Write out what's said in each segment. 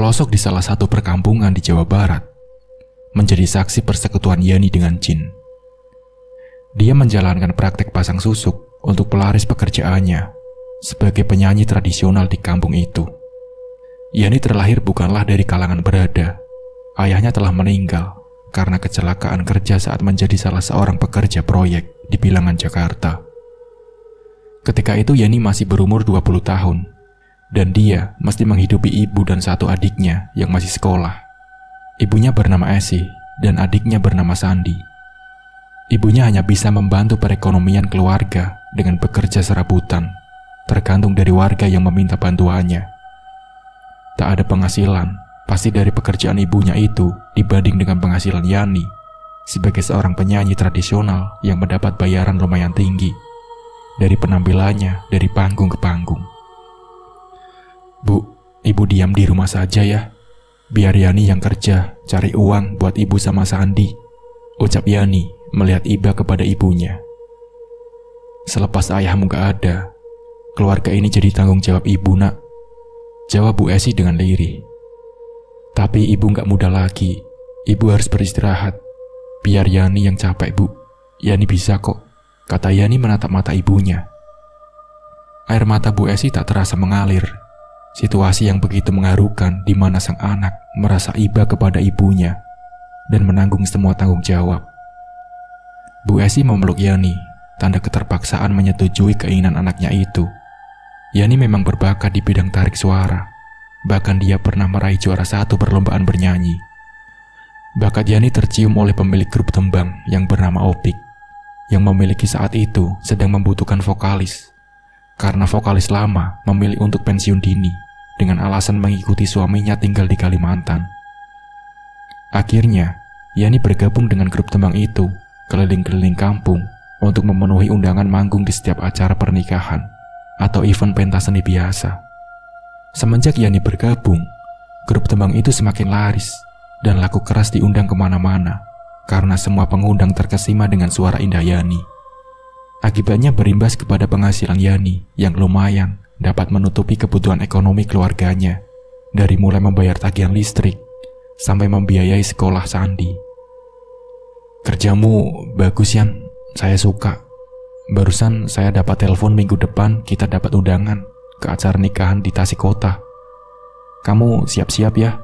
terpelosok di salah satu perkampungan di Jawa Barat, menjadi saksi persekutuan Yani dengan jin. Dia menjalankan praktek pasang susuk untuk pelaris pekerjaannya sebagai penyanyi tradisional di kampung itu. Yani terlahir bukanlah dari kalangan berada. Ayahnya telah meninggal karena kecelakaan kerja saat menjadi salah seorang pekerja proyek di Bilangan, Jakarta. Ketika itu Yani masih berumur 20 tahun, dan dia mesti menghidupi ibu dan satu adiknya yang masih sekolah. Ibunya bernama Esi dan adiknya bernama Sandi. Ibunya hanya bisa membantu perekonomian keluarga dengan bekerja serabutan, tergantung dari warga yang meminta bantuannya. Tak ada penghasilan pasti dari pekerjaan ibunya itu dibanding dengan penghasilan Yani sebagai seorang penyanyi tradisional yang mendapat bayaran lumayan tinggi dari penampilannya dari panggung ke panggung. "Bu, ibu diam di rumah saja ya. Biar Yani yang kerja cari uang buat ibu sama Sandi," ucap Yani melihat iba kepada ibunya. "Selepas ayahmu gak ada, keluarga ini jadi tanggung jawab ibu, nak," jawab Bu Esi dengan lirih. "Tapi ibu gak muda lagi, ibu harus beristirahat. Biar Yani yang capek, Bu. Yani bisa kok," kata Yani menatap mata ibunya. Air mata Bu Esi tak terasa mengalir. Situasi yang begitu mengharukan di mana sang anak merasa iba kepada ibunya dan menanggung semua tanggung jawab. Bu Esi memeluk Yani, tanda keterpaksaan menyetujui keinginan anaknya itu. Yani memang berbakat di bidang tarik suara. Bahkan dia pernah meraih juara 1 perlombaan bernyanyi. Bakat Yani tercium oleh pemilik grup tembang yang bernama Opik, yang memiliki saat itu sedang membutuhkan vokalis, karena vokalis lama memilih untuk pensiun dini dengan alasan mengikuti suaminya tinggal di Kalimantan. Akhirnya, Yani bergabung dengan grup tembang itu, keliling-keliling kampung untuk memenuhi undangan manggung di setiap acara pernikahan atau event pentas seni biasa. Semenjak Yani bergabung, grup tembang itu semakin laris dan laku keras diundang kemana-mana karena semua pengundang terkesima dengan suara indah Yani. Akibatnya berimbas kepada penghasilan Yani yang lumayan dapat menutupi kebutuhan ekonomi keluarganya, dari mulai membayar tagihan listrik sampai membiayai sekolah Sandi. "Kerjamu bagus, Yan. Saya suka. Barusan saya dapat telepon minggu depan kita dapat undangan ke acara nikahan di Tasik Kota. Kamu siap-siap ya,"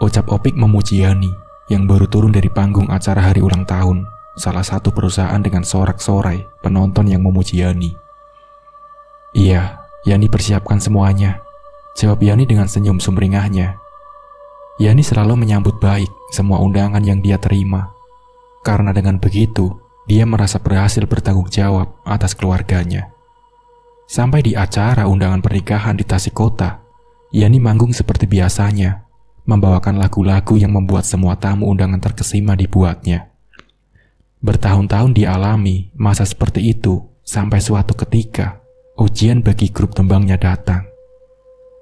ucap Opik memuji Yani yang baru turun dari panggung acara hari ulang tahun salah satu perusahaan dengan sorak-sorai penonton yang memuji Yani. "Iya, Yani persiapkan semuanya," jawab Yani dengan senyum sumringahnya. Yani selalu menyambut baik semua undangan yang dia terima, karena dengan begitu dia merasa berhasil bertanggung jawab atas keluarganya. Sampai di acara undangan pernikahan di Tasik Kota, Yani manggung seperti biasanya, membawakan lagu-lagu yang membuat semua tamu undangan terkesima dibuatnya. Bertahun-tahun dialami masa seperti itu sampai suatu ketika ujian bagi grup tembangnya datang.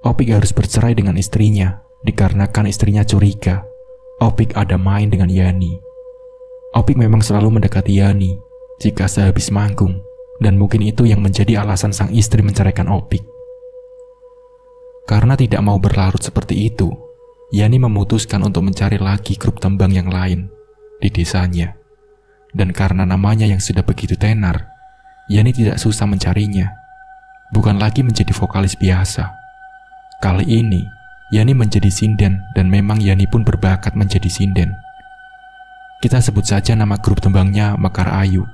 Opik harus bercerai dengan istrinya dikarenakan istrinya curiga Opik ada main dengan Yani. Opik memang selalu mendekati Yani jika sehabis manggung, dan mungkin itu yang menjadi alasan sang istri menceraikan Opik. Karena tidak mau berlarut seperti itu, Yani memutuskan untuk mencari lagi grup tembang yang lain di desanya. Dan karena namanya yang sudah begitu tenar, Yani tidak susah mencarinya. Bukan lagi menjadi vokalis biasa. Kali ini, Yani menjadi sinden dan memang Yani pun berbakat menjadi sinden. Kita sebut saja nama grup tembangnya Mekar Ayu.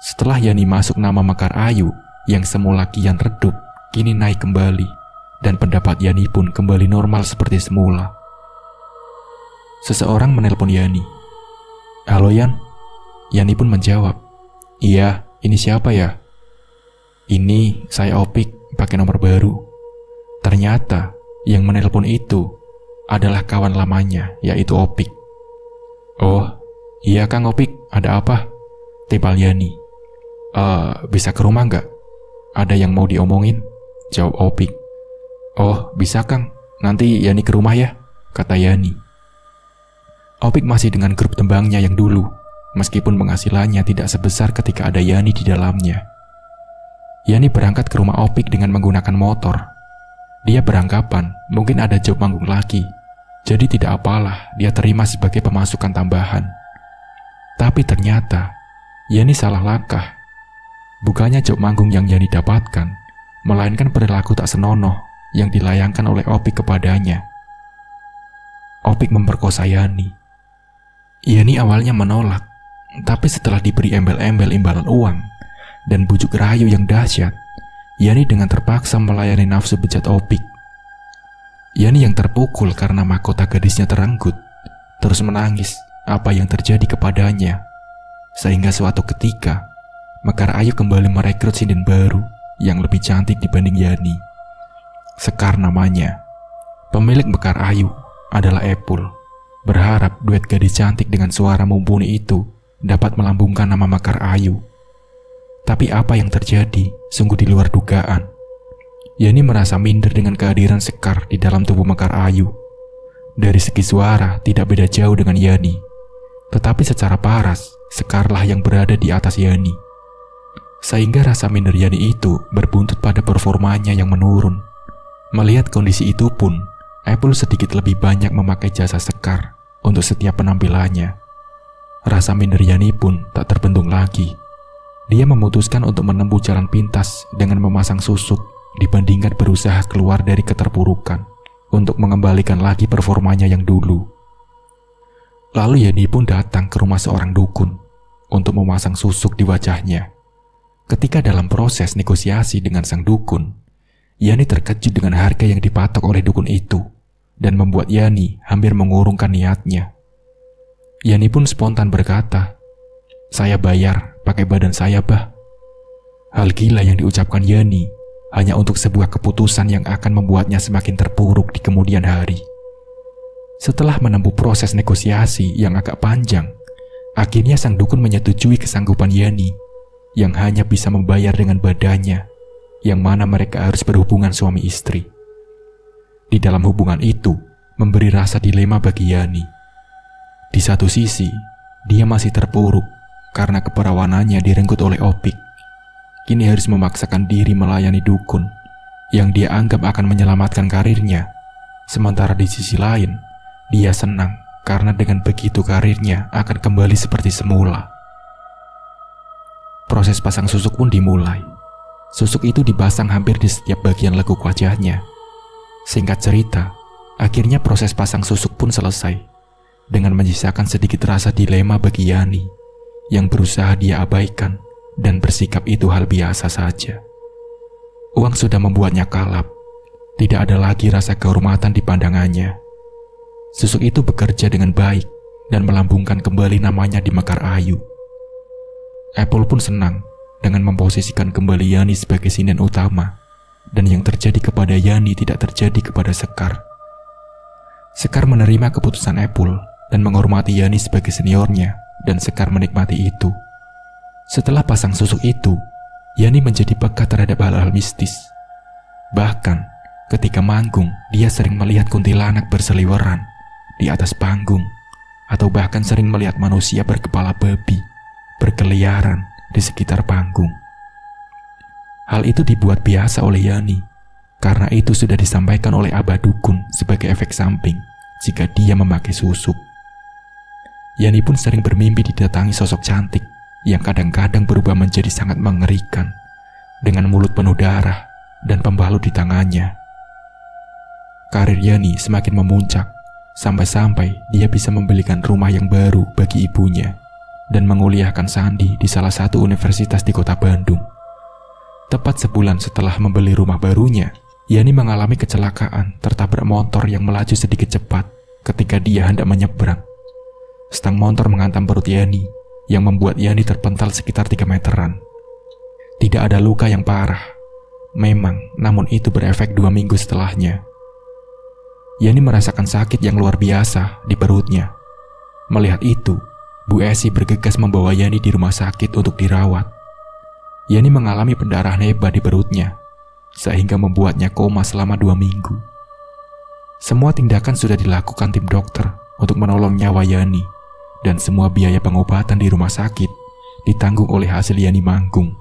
Setelah Yani masuk nama Mekar Ayu yang semula kian redup, kini naik kembali, dan pendapat Yani pun kembali normal seperti semula. Seseorang menelpon Yani. "Halo Yan." Yani pun menjawab, "Iya, ini siapa ya?" "Ini saya Opik, pakai nomor baru." Ternyata yang menelpon itu adalah kawan lamanya, yaitu Opik. "Oh, iya Kang Opik, ada apa?" timpal Yani. Bisa ke rumah nggak? Ada yang mau diomongin," jawab Opik. "Oh, bisa Kang, nanti Yani ke rumah ya," kata Yani. Opik masih dengan grup tembangnya yang dulu, meskipun penghasilannya tidak sebesar ketika ada Yani di dalamnya. Yani berangkat ke rumah Opik dengan menggunakan motor. Dia beranggapan mungkin ada job manggung lagi, jadi tidak apalah dia terima sebagai pemasukan tambahan. Tapi ternyata Yani salah langkah. Bukannya job manggung yang Yani dapatkan, melainkan perilaku tak senonoh yang dilayangkan oleh Opik kepadanya. Opik memperkosa Yani. Yani awalnya menolak, tapi setelah diberi embel-embel imbalan uang dan bujuk rayu yang dahsyat, Yani dengan terpaksa melayani nafsu bejat Opik. Yani yang terpukul karena mahkota gadisnya terenggut, terus menangis apa yang terjadi kepadanya. Sehingga suatu ketika, Mekar Ayu kembali merekrut sinden baru yang lebih cantik dibanding Yani. Sekar namanya. Pemilik Mekar Ayu adalah Epul, berharap duet gadis cantik dengan suara mumpuni itu dapat melambungkan nama Mekar Ayu. Tapi apa yang terjadi sungguh di luar dugaan. Yani merasa minder dengan kehadiran Sekar di dalam tubuh Mekar Ayu. Dari segi suara tidak beda jauh dengan Yani, tetapi secara paras Sekarlah yang berada di atas Yani. Sehingga rasa minder Yani itu berbuntut pada performanya yang menurun. Melihat kondisi itu pun, Epul sedikit lebih banyak memakai jasa Sekar untuk setiap penampilannya. Rasa minder Yani pun tak terbendung lagi. Dia memutuskan untuk menempuh jalan pintas dengan memasang susuk dibandingkan berusaha keluar dari keterpurukan untuk mengembalikan lagi performanya yang dulu. Lalu Yani pun datang ke rumah seorang dukun untuk memasang susuk di wajahnya. Ketika dalam proses negosiasi dengan sang dukun, Yani terkejut dengan harga yang dipatok oleh dukun itu dan membuat Yani hampir mengurungkan niatnya. Yani pun spontan berkata, "Saya bayar pakai badan saya, bah." Hal gila yang diucapkan Yani hanya untuk sebuah keputusan yang akan membuatnya semakin terpuruk di kemudian hari. Setelah menempuh proses negosiasi yang agak panjang, akhirnya sang dukun menyetujui kesanggupan Yani yang hanya bisa membayar dengan badannya, yang mana mereka harus berhubungan suami istri. Di dalam hubungan itu, memberi rasa dilema bagi Yani. Di satu sisi, dia masih terpuruk karena keperawanannya direnggut oleh Opik. Kini harus memaksakan diri melayani dukun yang dia anggap akan menyelamatkan karirnya. Sementara di sisi lain, dia senang karena dengan begitu karirnya akan kembali seperti semula. Proses pasang susuk pun dimulai. Susuk itu dipasang hampir di setiap bagian lekuk wajahnya. Singkat cerita, akhirnya proses pasang susuk pun selesai dengan menyisakan sedikit rasa dilema bagi Yani yang berusaha dia abaikan dan bersikap itu hal biasa saja. Uang sudah membuatnya kalap. Tidak ada lagi rasa kehormatan di pandangannya. Susuk itu bekerja dengan baik dan melambungkan kembali namanya di Mekar Ayu. Epul pun senang dengan memposisikan kembali Yani sebagai sinden utama, dan yang terjadi kepada Yani tidak terjadi kepada Sekar. Sekar menerima keputusan Epul dan menghormati Yani sebagai seniornya, dan Sekar menikmati itu. Setelah pasang susuk itu, Yani menjadi peka terhadap hal-hal mistis. Bahkan, ketika manggung, dia sering melihat kuntilanak berseliweran di atas panggung, atau bahkan sering melihat manusia berkepala babi berkeliaran di sekitar panggung. Hal itu dibuat biasa oleh Yani, karena itu sudah disampaikan oleh Abah Dukun sebagai efek samping jika dia memakai susuk. Yani pun sering bermimpi didatangi sosok cantik yang kadang-kadang berubah menjadi sangat mengerikan, dengan mulut penuh darah dan pembalut di tangannya. Karir Yani semakin memuncak, sampai-sampai dia bisa membelikan rumah yang baru bagi ibunya dan menguliahkan Sandi di salah satu universitas di kota Bandung. Tepat sebulan setelah membeli rumah barunya, Yani mengalami kecelakaan tertabrak motor yang melaju sedikit cepat ketika dia hendak menyeberang. Stang motor menghantam perut Yani yang membuat Yani terpental sekitar 3 meteran. Tidak ada luka yang parah. Memang, namun itu berefek 2 minggu setelahnya. Yani merasakan sakit yang luar biasa di perutnya. Melihat itu, Bu Esi bergegas membawa Yani di rumah sakit untuk dirawat. Yani mengalami pendarahan hebat di perutnya, sehingga membuatnya koma selama 2 minggu. Semua tindakan sudah dilakukan tim dokter untuk menolong nyawa Yani, dan semua biaya pengobatan di rumah sakit ditanggung oleh hasil Yani manggung.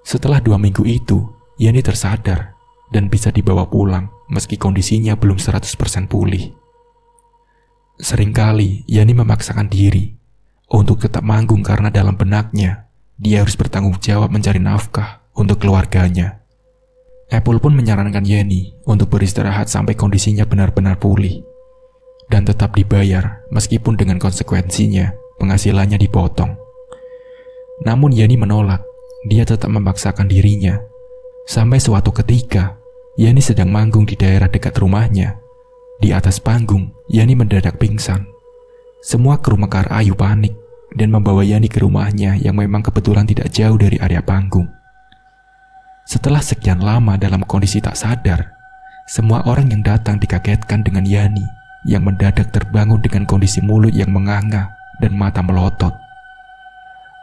Setelah 2 minggu itu, Yani tersadar dan bisa dibawa pulang meski kondisinya belum 100% pulih. Seringkali Yani memaksakan diri untuk tetap manggung karena dalam benaknya dia harus bertanggung jawab mencari nafkah untuk keluarganya. Apple pun menyarankan Yani untuk beristirahat sampai kondisinya benar-benar pulih dan tetap dibayar meskipun dengan konsekuensinya penghasilannya dipotong. Namun Yani menolak. Dia tetap memaksakan dirinya. Sampai suatu ketika, Yani sedang manggung di daerah dekat rumahnya. Di atas panggung, Yani mendadak pingsan. Semua kru Mekar Ayu panik dan membawa Yani ke rumahnya yang memang kebetulan tidak jauh dari area panggung. Setelah sekian lama dalam kondisi tak sadar, semua orang yang datang dikagetkan dengan Yani yang mendadak terbangun dengan kondisi mulut yang menganga dan mata melotot.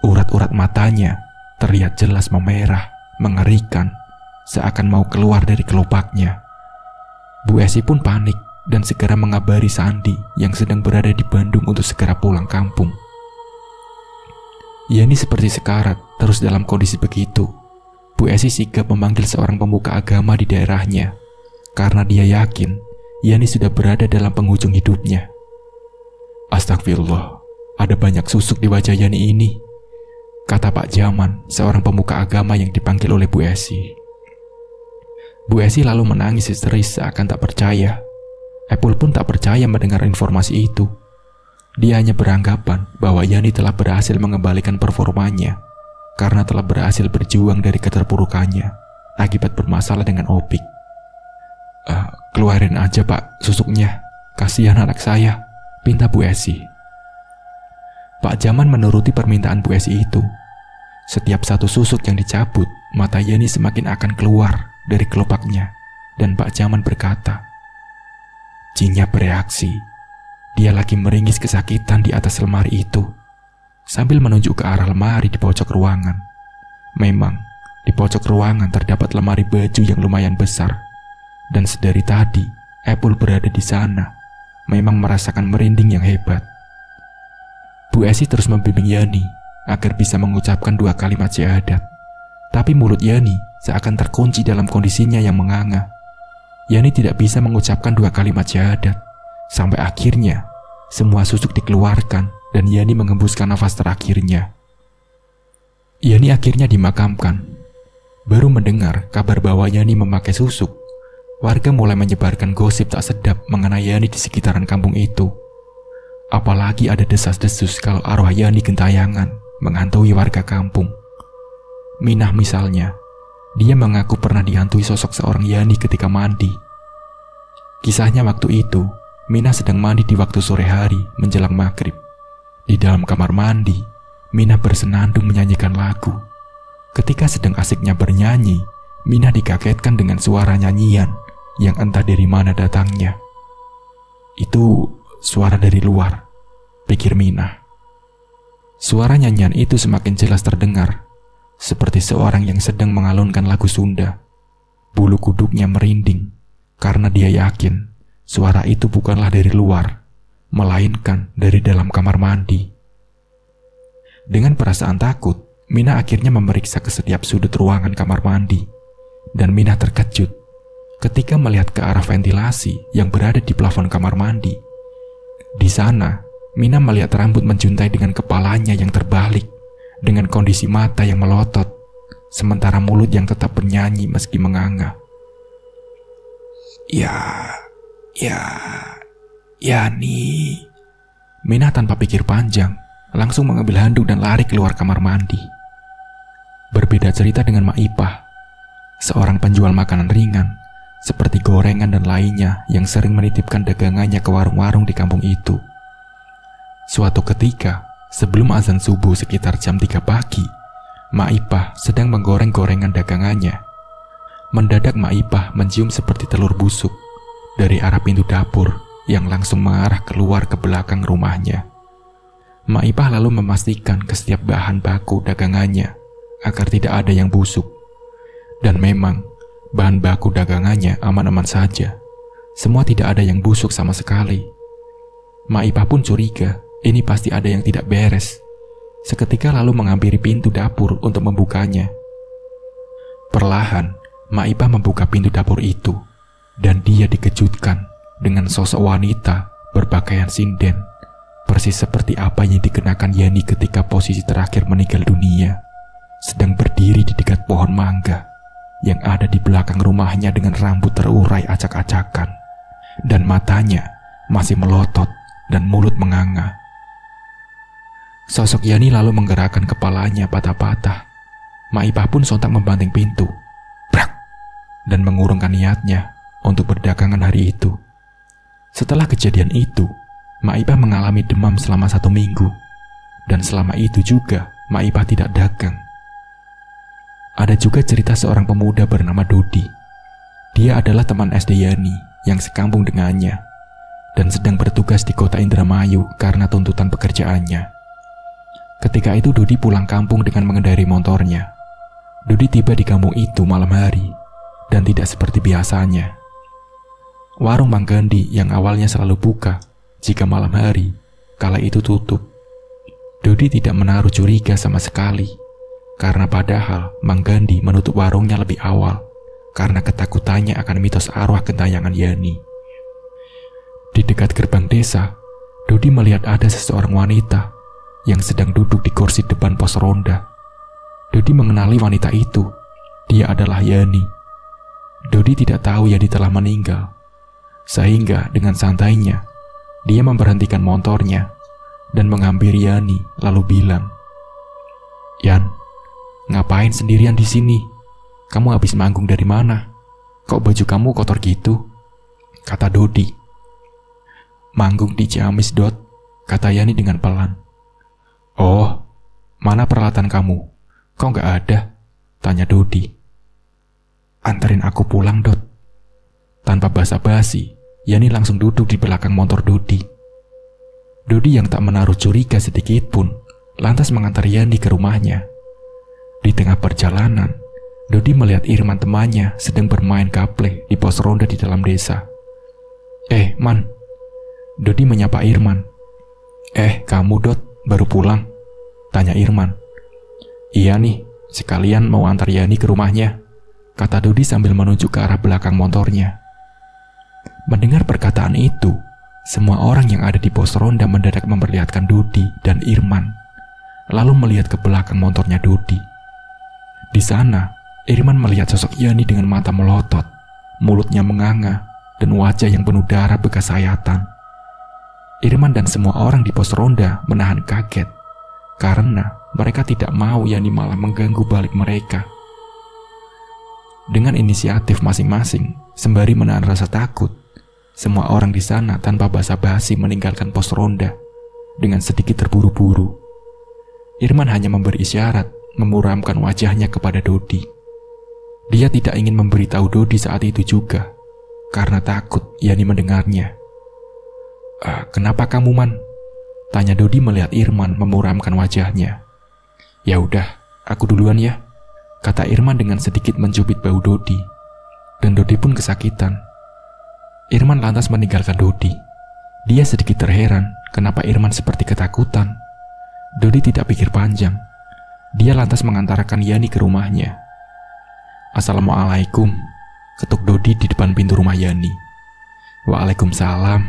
Urat-urat matanya terlihat jelas memerah, mengerikan, seakan mau keluar dari kelopaknya. Bu Esi pun panik dan segera mengabari Sandi yang sedang berada di Bandung untuk segera pulang kampung. Yani seperti sekarat terus dalam kondisi begitu. Bu Esi sigap memanggil seorang pemuka agama di daerahnya karena dia yakin Yani sudah berada dalam penghujung hidupnya. Astagfirullah, ada banyak susuk di wajah Yani ini, kata Pak Jaman, seorang pemuka agama yang dipanggil oleh Bu Esi. Bu Esi lalu menangis histeris seakan tak percaya. Apple pun tak percaya mendengar informasi itu. Dia hanya beranggapan bahwa Yani telah berhasil mengembalikan performanya karena telah berhasil berjuang dari keterpurukannya akibat bermasalah dengan Opik. Keluarin aja Pak susuknya, kasihan anak saya, pinta Bu Esi. Pak Jaman menuruti permintaan Bu Esi itu. Setiap satu susuk yang dicabut, mata Yani semakin akan keluar dari kelopaknya, dan Pak Jaman berkata, Jinnya bereaksi. Dia lagi meringis kesakitan di atas lemari itu, sambil menunjuk ke arah lemari di pojok ruangan. Memang, di pojok ruangan terdapat lemari baju yang lumayan besar, dan sedari tadi, Apple berada di sana, memang merasakan merinding yang hebat. Bu Esi terus membimbing Yani agar bisa mengucapkan 2 kalimat syahadat. Tapi mulut Yani seakan terkunci dalam kondisinya yang menganga. Yani tidak bisa mengucapkan 2 kalimat syahadat. Sampai akhirnya, semua susuk dikeluarkan dan Yani mengembuskan nafas terakhirnya. Yani akhirnya dimakamkan. Baru mendengar kabar bahwa Yani memakai susuk, warga mulai menyebarkan gosip tak sedap mengenai Yani di sekitaran kampung itu. Apalagi ada desas-desus kalau arwah Yani gentayangan menghantui warga kampung. Minah misalnya, dia mengaku pernah dihantui sosok seorang Yani ketika mandi. Kisahnya waktu itu, Minah sedang mandi di waktu sore hari menjelang maghrib. Di dalam kamar mandi, Minah bersenandung menyanyikan lagu. Ketika sedang asiknya bernyanyi, Minah dikagetkan dengan suara nyanyian yang entah dari mana datangnya. Itu suara dari luar, pikir Minah. Suara nyanyian itu semakin jelas terdengar, seperti seorang yang sedang mengalunkan lagu Sunda. Bulu kuduknya merinding, karena dia yakin suara itu bukanlah dari luar, melainkan dari dalam kamar mandi. Dengan perasaan takut, Minah akhirnya memeriksa ke setiap sudut ruangan kamar mandi, dan Minah terkejut ketika melihat ke arah ventilasi yang berada di plafon kamar mandi. Di sana, Minah melihat rambut menjuntai dengan kepalanya yang terbalik, dengan kondisi mata yang melotot, sementara mulut yang tetap bernyanyi meski menganga. Yani. Minah tanpa pikir panjang, langsung mengambil handuk dan lari keluar kamar mandi. Berbeda cerita dengan Mak Ipah, seorang penjual makanan ringan, seperti gorengan dan lainnya yang sering menitipkan dagangannya ke warung-warung di kampung itu. Suatu ketika, sebelum azan subuh sekitar jam 3 pagi, Mak Ipah sedang menggoreng gorengan dagangannya. Mendadak Mak Ipah mencium seperti telur busuk dari arah pintu dapur yang langsung mengarah keluar ke belakang rumahnya. Mak Ipah lalu memastikan ke setiap bahan baku dagangannya agar tidak ada yang busuk. Dan memang, bahan baku dagangannya aman-aman saja. Semua tidak ada yang busuk sama sekali. Mak Ipah pun curiga ini pasti ada yang tidak beres. Seketika lalu menghampiri pintu dapur untuk membukanya. Perlahan, Maipah membuka pintu dapur itu, dan dia dikejutkan dengan sosok wanita berpakaian sinden, persis seperti apa yang dikenakan Yani ketika posisi terakhir meninggal dunia, sedang berdiri di dekat pohon mangga yang ada di belakang rumahnya dengan rambut terurai acak-acakan, dan matanya masih melotot dan mulut menganga. Sosok Yani lalu menggerakkan kepalanya patah-patah. Maipah pun sontak membanting pintu, brak, dan mengurungkan niatnya untuk berdagangan hari itu. Setelah kejadian itu, Maipah mengalami demam selama 1 minggu, dan selama itu juga Maipah tidak dagang. Ada juga cerita seorang pemuda bernama Dodi. Dia adalah teman SD Yani yang sekampung dengannya, dan sedang bertugas di kota Indramayu karena tuntutan pekerjaannya. Ketika itu Dodi pulang kampung dengan mengendarai motornya. Dodi tiba di kampung itu malam hari, dan tidak seperti biasanya. Warung Mang Gandhi yang awalnya selalu buka jika malam hari, kala itu tutup. Dodi tidak menaruh curiga sama sekali, karena padahal Mang Gandhi menutup warungnya lebih awal, karena ketakutannya akan mitos arwah gentayangan Yani. Di dekat gerbang desa, Dodi melihat ada seseorang wanita yang sedang duduk di kursi depan pos ronda. Dodi mengenali wanita itu. Dia adalah Yani. Dodi tidak tahu Yani telah meninggal, sehingga dengan santainya dia memberhentikan motornya dan menghampiri Yani lalu bilang, "Yan, ngapain sendirian di sini? Kamu habis manggung dari mana? Kok baju kamu kotor gitu?" kata Dodi. "Manggung di Ciamis, Dot," kata Yani dengan pelan. "Oh, mana peralatan kamu? Kok nggak ada?" tanya Dodi. "Anterin aku pulang, Dot." Tanpa basa-basi, Yani langsung duduk di belakang motor Dodi. Dodi yang tak menaruh curiga sedikit pun lantas mengantar Yani ke rumahnya. Di tengah perjalanan, Dodi melihat Irman temannya sedang bermain gaple di pos ronda di dalam desa. Man," Dodi menyapa Irman. Kamu, Dot, baru pulang?" tanya Irman. "Iya nih, sekalian mau antar Yani ke rumahnya," kata Dodi sambil menunjuk ke arah belakang motornya. Mendengar perkataan itu, semua orang yang ada di pos ronda mendadak memperlihatkan Dodi dan Irman, lalu melihat ke belakang motornya Dodi. Di sana, Irman melihat sosok Yani dengan mata melotot, mulutnya menganga, dan wajah yang penuh darah bekas sayatan. Irman dan semua orang di pos ronda menahan kaget, karena mereka tidak mau Yani malah mengganggu balik mereka. Dengan inisiatif masing-masing, sembari menahan rasa takut, semua orang di sana tanpa basa-basi meninggalkan pos ronda dengan sedikit terburu-buru. Irman hanya memberi isyarat, memuramkan wajahnya kepada Dodi. Dia tidak ingin memberitahu Dodi saat itu juga, karena takut Yani mendengarnya. "Kenapa kamu, Man?" tanya Dodi melihat Irman memuramkan wajahnya. "Ya udah, aku duluan ya," kata Irman dengan sedikit mencubit bahu Dodi. Dan Dodi pun kesakitan. Irman lantas meninggalkan Dodi. Dia sedikit terheran kenapa Irman seperti ketakutan. Dodi tidak pikir panjang. Dia lantas mengantarkan Yani ke rumahnya. "Assalamualaikum," ketuk Dodi di depan pintu rumah Yani. "Waalaikumsalam."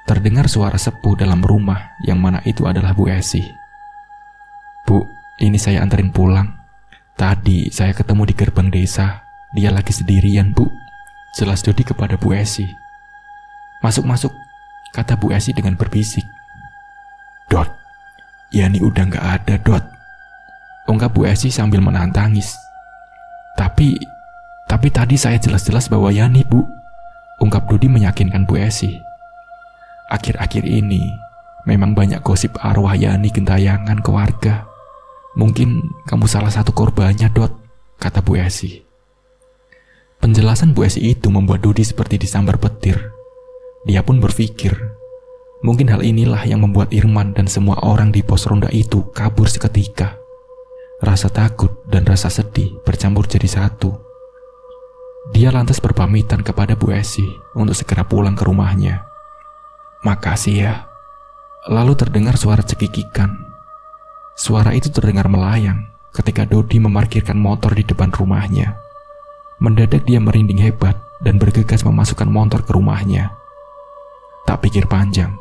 Terdengar suara sepuh dalam rumah yang mana itu adalah Bu Esi. "Bu, ini saya anterin pulang. Tadi saya ketemu di gerbang desa. Dia lagi sendirian, Bu," jelas Dodi kepada Bu Esi. "Masuk-masuk," kata Bu Esi dengan berbisik. "Dot, Yani udah gak ada, Dot," ungkap Bu Esi sambil menahan tangis. Tapi tadi saya jelas-jelas bawa Yani, Bu," ungkap Dodi meyakinkan Bu Esi. "Akhir-akhir ini memang banyak gosip arwah Yani gentayangan ke warga. Mungkin kamu salah satu korbannya, Dot," kata Bu Esi. Penjelasan Bu Esi itu membuat Dodi seperti disambar petir. Dia pun berpikir, mungkin hal inilah yang membuat Irman dan semua orang di pos ronda itu kabur seketika. Rasa takut dan rasa sedih bercampur jadi satu. Dia lantas berpamitan kepada Bu Esi untuk segera pulang ke rumahnya. "Makasih ya." Lalu terdengar suara cekikikan. Suara itu terdengar melayang ketika Dodi memarkirkan motor di depan rumahnya. Mendadak dia merinding hebat dan bergegas memasukkan motor ke rumahnya. Tak pikir panjang,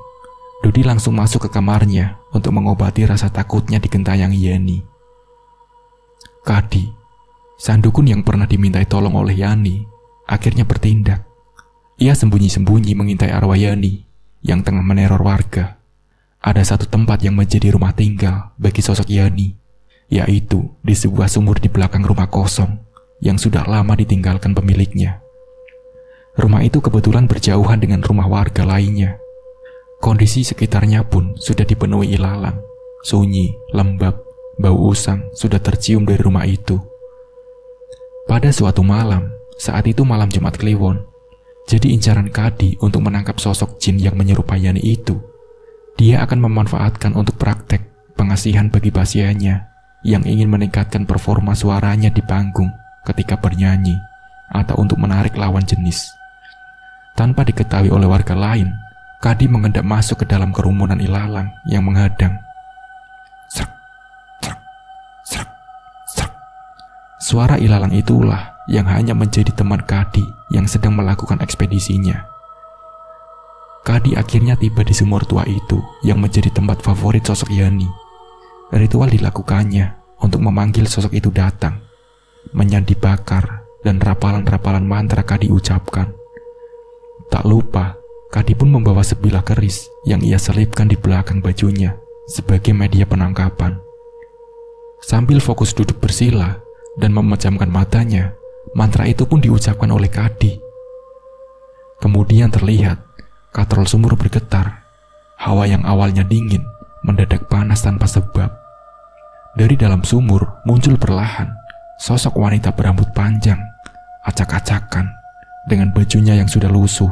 Dodi langsung masuk ke kamarnya untuk mengobati rasa takutnya digentayangi Yani. Kadi, sang dukun yang pernah dimintai tolong oleh Yani, akhirnya bertindak. Ia sembunyi-sembunyi mengintai arwah Yani yang tengah meneror warga. Ada satu tempat yang menjadi rumah tinggal bagi sosok Yani, yaitu di sebuah sumur di belakang rumah kosong yang sudah lama ditinggalkan pemiliknya. Rumah itu kebetulan berjauhan dengan rumah warga lainnya. Kondisi sekitarnya pun sudah dipenuhi ilalang, sunyi, lembab, bau usang sudah tercium dari rumah itu. Pada suatu malam, saat itu malam Jumat Kliwon, jadi incaran Kadi untuk menangkap sosok jin yang menyerupai Yani itu. Dia akan memanfaatkan untuk praktek pengasihan bagi pasiennya yang ingin meningkatkan performa suaranya di panggung ketika bernyanyi atau untuk menarik lawan jenis. Tanpa diketahui oleh warga lain, Kadi mengendap masuk ke dalam kerumunan ilalang yang menghadang. Srek, srek, srek, srek. Suara ilalang itulah yang hanya menjadi teman Kadi yang sedang melakukan ekspedisinya. Kadi akhirnya tiba di sumur tua itu yang menjadi tempat favorit sosok Yani. Ritual dilakukannya untuk memanggil sosok itu datang. Menyan dibakar dan rapalan-rapalan mantra Kadi ucapkan. Tak lupa, Kadi pun membawa sebilah keris yang ia selipkan di belakang bajunya sebagai media penangkapan. Sambil fokus duduk bersila dan memejamkan matanya, mantra itu pun diucapkan oleh Kadi. Kemudian terlihat katrol sumur bergetar. Hawa yang awalnya dingin mendadak panas tanpa sebab. Dari dalam sumur muncul perlahan sosok wanita berambut panjang, acak-acakan, dengan bajunya yang sudah lusuh.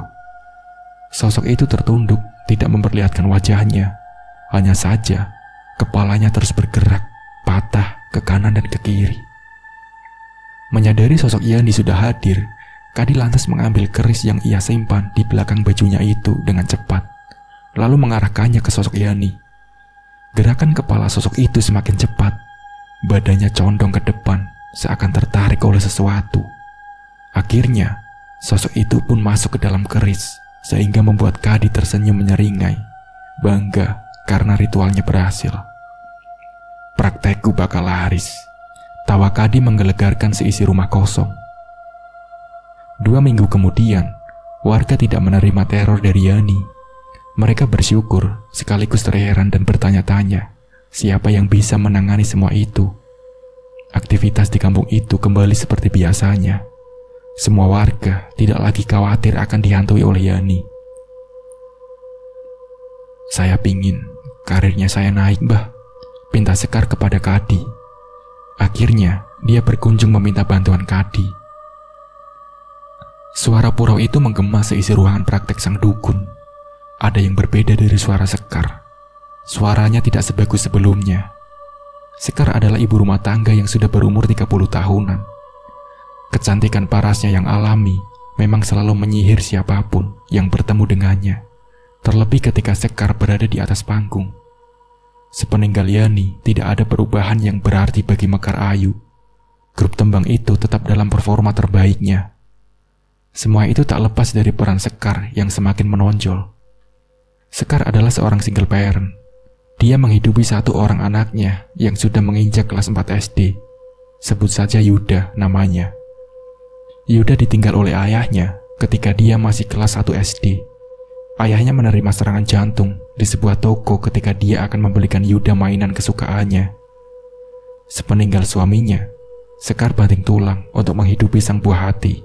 Sosok itu tertunduk, tidak memperlihatkan wajahnya. Hanya saja, kepalanya terus bergerak, patah ke kanan dan ke kiri. Menyadari sosok Yani sudah hadir, Kadi lantas mengambil keris yang ia simpan di belakang bajunya itu dengan cepat, lalu mengarahkannya ke sosok Yani. Gerakan kepala sosok itu semakin cepat, badannya condong ke depan, seakan tertarik oleh sesuatu. Akhirnya, sosok itu pun masuk ke dalam keris, sehingga membuat Kadi tersenyum menyeringai, bangga karena ritualnya berhasil. Praktekku bakal laris. Tawa Kadi menggelegarkan seisi rumah kosong. 2 minggu kemudian, warga tidak menerima teror dari Yani. Mereka bersyukur sekaligus terheran dan bertanya-tanya, siapa yang bisa menangani semua itu. Aktivitas di kampung itu kembali seperti biasanya. Semua warga tidak lagi khawatir akan dihantui oleh Yani. Saya pingin karirnya saya naik, Mbah, pinta Sekar kepada Kadi. Akhirnya, dia berkunjung meminta bantuan Kadi. Suara purau itu menggema seisi ruangan praktek sang dukun. Ada yang berbeda dari suara Sekar. Suaranya tidak sebagus sebelumnya. Sekar adalah ibu rumah tangga yang sudah berumur 30 tahunan. Kecantikan parasnya yang alami memang selalu menyihir siapapun yang bertemu dengannya. Terlebih ketika Sekar berada di atas panggung. Sepeninggal Yani, tidak ada perubahan yang berarti bagi Mekar Ayu. Grup tembang itu tetap dalam performa terbaiknya. Semua itu tak lepas dari peran Sekar yang semakin menonjol. Sekar adalah seorang single parent. Dia menghidupi 1 orang anaknya yang sudah menginjak kelas 4 SD. Sebut saja Yuda namanya. Yuda ditinggal oleh ayahnya ketika dia masih kelas 1 SD. Ayahnya menerima serangan jantung di sebuah toko ketika dia akan membelikan Yuda mainan kesukaannya. Sepeninggal suaminya, Sekar banting tulang untuk menghidupi sang buah hati.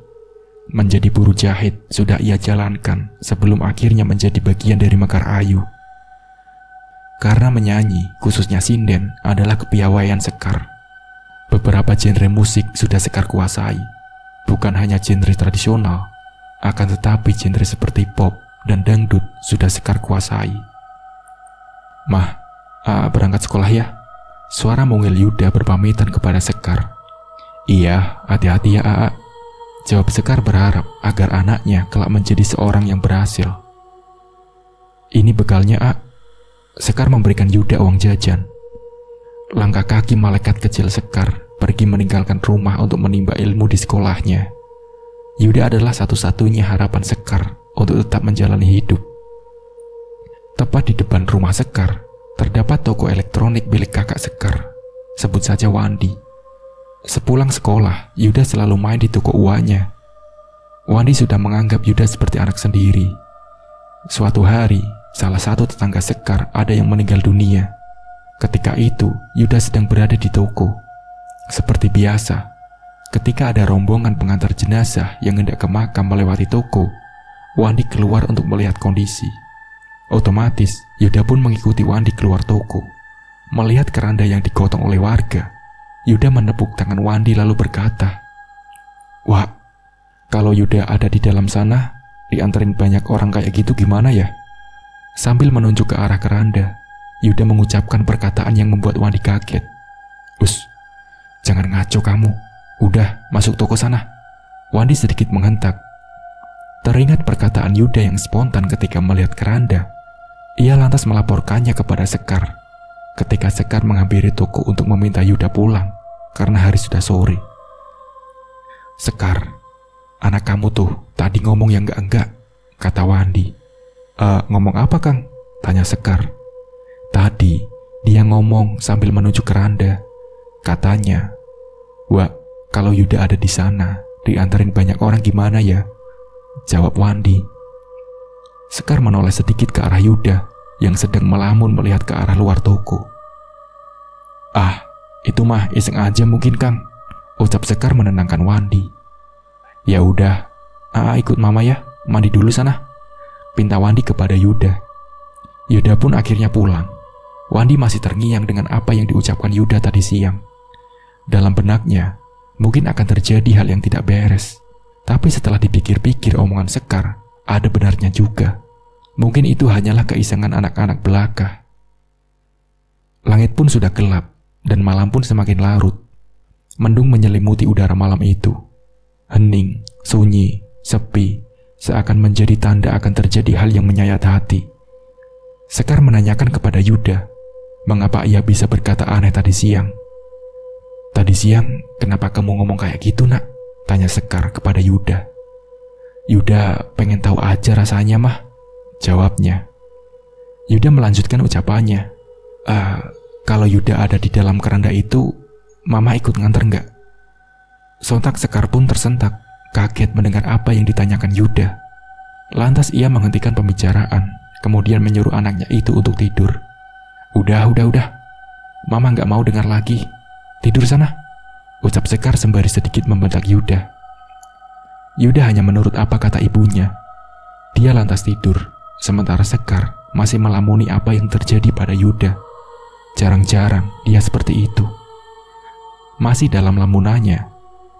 Menjadi buruh jahit sudah ia jalankan sebelum akhirnya menjadi bagian dari Mekar Ayu. Karena menyanyi, khususnya sinden, adalah kepiawaian Sekar. Beberapa genre musik sudah Sekar kuasai. Bukan hanya genre tradisional, akan tetapi genre seperti pop dan dangdut sudah Sekar kuasai. Mah, berangkat sekolah ya? Suara mungil Yuda berpamitan kepada Sekar. Iya, hati-hati ya Aa. Jawab Sekar berharap agar anaknya kelak menjadi seorang yang berhasil. Ini bekalnya, A. Sekar memberikan Yuda uang jajan. Langkah kaki malaikat kecil Sekar pergi meninggalkan rumah untuk menimba ilmu di sekolahnya. Yuda adalah satu-satunya harapan Sekar untuk tetap menjalani hidup. Tepat di depan rumah Sekar, terdapat toko elektronik milik kakak Sekar, sebut saja Wandi. Sepulang sekolah, Yuda selalu main di toko uanya. Wandi sudah menganggap Yuda seperti anak sendiri. Suatu hari, salah satu tetangga Sekar ada yang meninggal dunia. Ketika itu, Yuda sedang berada di toko. Seperti biasa, ketika ada rombongan pengantar jenazah yang hendak ke makam melewati toko, Wandi keluar untuk melihat kondisi. Otomatis, Yuda pun mengikuti Wandi keluar toko. Melihat keranda yang digotong oleh warga, Yuda menepuk tangan Wandi lalu berkata, "Wah, kalau Yuda ada di dalam sana, diantarin banyak orang kayak gitu gimana ya?" Sambil menunjuk ke arah keranda, Yuda mengucapkan perkataan yang membuat Wandi kaget. "Us, jangan ngaco kamu. Udah, masuk toko sana." Wandi sedikit menghentak. Teringat perkataan Yuda yang spontan ketika melihat keranda, ia lantas melaporkannya kepada Sekar. Ketika Sekar menghampiri toko untuk meminta Yuda pulang karena hari sudah sore. "Sekar, anak kamu tuh tadi ngomong yang enggak," kata Wandi. Ngomong apa, Kang?" tanya Sekar. "Tadi dia ngomong sambil menunjuk keranda. Katanya, 'Wah, kalau Yuda ada di sana, diantarin banyak orang gimana ya?' jawab Wandi. Sekar menoleh sedikit ke arah Yuda yang sedang melamun melihat ke arah luar toko. "Ah, itu mah iseng aja mungkin, Kang," ucap Sekar menenangkan Wandi. "Ya udah, ikut mama ya, mandi dulu sana," pinta Wandi kepada Yuda. Yuda pun akhirnya pulang. Wandi masih terngiang dengan apa yang diucapkan Yuda tadi siang. Dalam benaknya, mungkin akan terjadi hal yang tidak beres. Tapi setelah dipikir-pikir omongan Sekar, ada benarnya juga. Mungkin itu hanyalah keisengan anak-anak belaka. Langit pun sudah gelap, dan malam pun semakin larut. Mendung menyelimuti udara malam itu. Hening, sunyi, sepi, seakan menjadi tanda akan terjadi hal yang menyayat hati. Sekar menanyakan kepada Yuda, mengapa ia bisa berkata aneh tadi siang. "Tadi siang, kenapa kamu ngomong kayak gitu, Nak?" tanya Sekar kepada Yuda. "Yuda pengen tahu aja rasanya, Mah," jawabnya. Yuda melanjutkan ucapannya. Kalau Yuda ada di dalam keranda itu, Mama ikut nganter nggak?" Sontak Sekar pun tersentak, kaget mendengar apa yang ditanyakan Yuda. Lantas ia menghentikan pembicaraan, kemudian menyuruh anaknya itu untuk tidur. Udah. Mama nggak mau dengar lagi. Tidur sana," ucap Sekar sembari sedikit membentak Yuda. Yuda hanya menurut apa kata ibunya. Dia lantas tidur, sementara Sekar masih melamuni apa yang terjadi pada Yuda. Jarang-jarang dia seperti itu. Masih dalam lamunannya,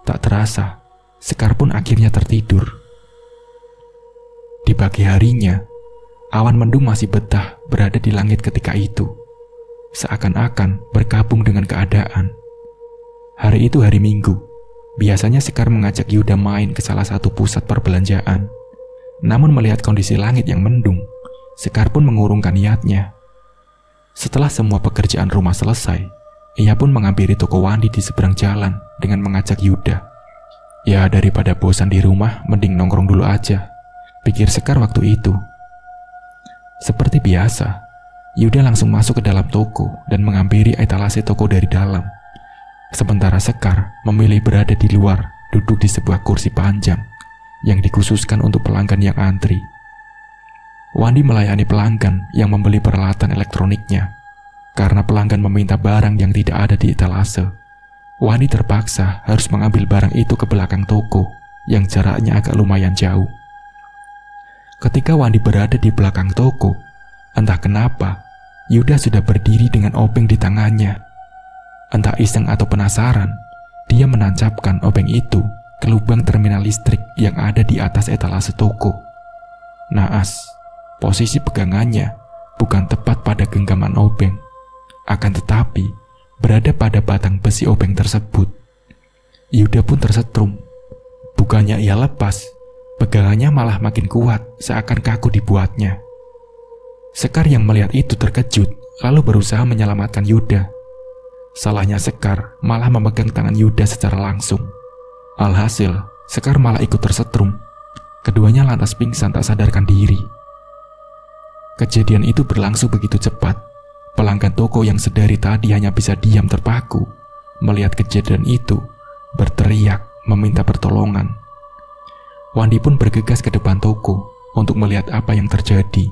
tak terasa, Sekar pun akhirnya tertidur. Di pagi harinya, awan mendung masih betah berada di langit ketika itu, seakan-akan bergabung dengan keadaan. Hari itu hari Minggu. Biasanya Sekar mengajak Yuda main ke salah satu pusat perbelanjaan. Namun melihat kondisi langit yang mendung, Sekar pun mengurungkan niatnya. Setelah semua pekerjaan rumah selesai, ia pun menghampiri toko Wandi di seberang jalan dengan mengajak Yuda. Ya, daripada bosan di rumah, mending nongkrong dulu aja, pikir Sekar waktu itu. Seperti biasa, Yuda langsung masuk ke dalam toko dan menghampiri etalase toko dari dalam. Sementara Sekar memilih berada di luar, duduk di sebuah kursi panjang yang dikhususkan untuk pelanggan yang antri. Wandi melayani pelanggan yang membeli peralatan elektroniknya. Karena pelanggan meminta barang yang tidak ada di etalase, Wandi terpaksa harus mengambil barang itu ke belakang toko yang jaraknya agak lumayan jauh. Ketika Wandi berada di belakang toko, entah kenapa Yuda sudah berdiri dengan obeng di tangannya. Entah iseng atau penasaran, dia menancapkan obeng itu ke lubang terminal listrik yang ada di atas etalase toko. Naas, posisi pegangannya bukan tepat pada genggaman obeng, akan tetapi berada pada batang besi obeng tersebut. Yuda pun tersetrum. Bukannya ia lepas, pegangannya malah makin kuat seakan kaku dibuatnya. Sekar yang melihat itu terkejut, lalu berusaha menyelamatkan Yuda. Salahnya Sekar malah memegang tangan Yuda secara langsung. Alhasil, Sekar malah ikut tersetrum. Keduanya lantas pingsan tak sadarkan diri. Kejadian itu berlangsung begitu cepat. Pelanggan toko yang sedari tadi hanya bisa diam terpaku melihat kejadian itu, berteriak meminta pertolongan. Wandi pun bergegas ke depan toko untuk melihat apa yang terjadi.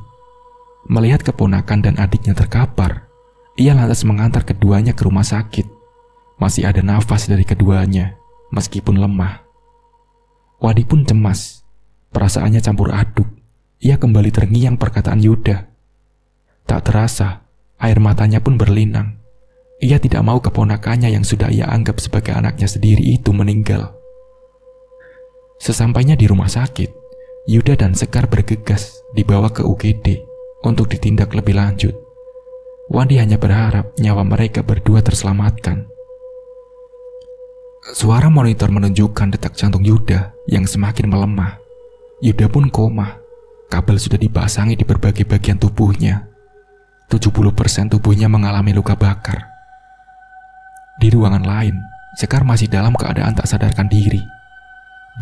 Melihat keponakan dan adiknya terkapar, ia lantas mengantar keduanya ke rumah sakit. Masih ada nafas dari keduanya, meskipun lemah. Wandi pun cemas. Perasaannya campur aduk. Ia kembali terngiang perkataan Yuda. Tak terasa, air matanya pun berlinang. Ia tidak mau keponakannya yang sudah ia anggap sebagai anaknya sendiri itu meninggal. Sesampainya di rumah sakit, Yuda dan Sekar bergegas dibawa ke UGD untuk ditindak lebih lanjut. Wandi hanya berharap nyawa mereka berdua terselamatkan. Suara monitor menunjukkan detak jantung Yuda yang semakin melemah. Yuda pun koma. Kabel sudah dipasangi di berbagai bagian tubuhnya. 70% tubuhnya mengalami luka bakar. Di ruangan lain, Sekar masih dalam keadaan tak sadarkan diri.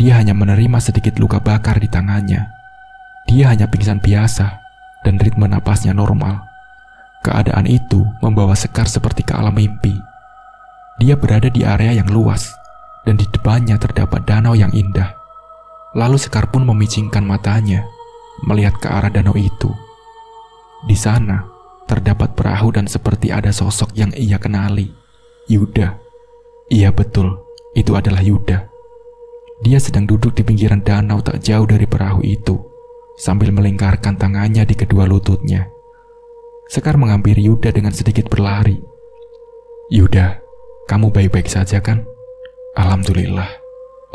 Dia hanya menerima sedikit luka bakar di tangannya. Dia hanya pingsan biasa dan ritme napasnya normal. Keadaan itu membawa Sekar seperti ke alam mimpi. Dia berada di area yang luas dan di depannya terdapat danau yang indah. Lalu Sekar pun memicingkan matanya melihat ke arah danau itu. Di sana terdapat perahu dan seperti ada sosok yang ia kenali. Yuda. Iya betul, itu adalah Yuda. Dia sedang duduk di pinggiran danau tak jauh dari perahu itu, sambil melingkarkan tangannya di kedua lututnya. Sekar menghampiri Yuda dengan sedikit berlari. Yuda, kamu baik-baik saja kan? Alhamdulillah,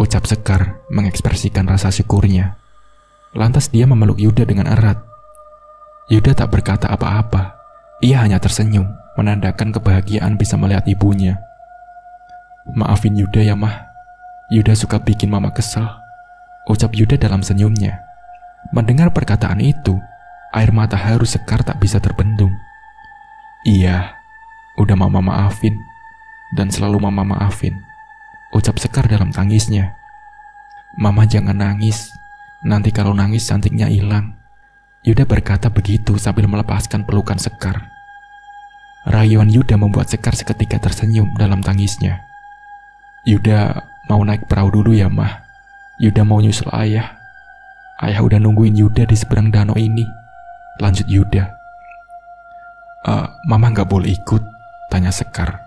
ucap Sekar mengekspresikan rasa syukurnya. Lantas dia memeluk Yuda dengan erat. Yuda tak berkata apa-apa. Ia hanya tersenyum, menandakan kebahagiaan bisa melihat ibunya. Maafin Yuda ya, Mah. Yuda suka bikin Mama kesel, ucap Yuda dalam senyumnya. Mendengar perkataan itu, air mata haru Sekar tak bisa terbendung. Iya, udah Mama maafin, dan selalu Mama maafin, ucap Sekar dalam tangisnya. Mama jangan nangis. Nanti kalau nangis cantiknya hilang. Yuda berkata begitu sambil melepaskan pelukan Sekar. Rayuan Yuda membuat Sekar seketika tersenyum dalam tangisnya. Yuda mau naik perahu dulu ya, Mah. Yuda mau nyusul ayah. Ayah udah nungguin Yuda di seberang danau ini, lanjut Yuda. Mama gak boleh ikut, tanya Sekar.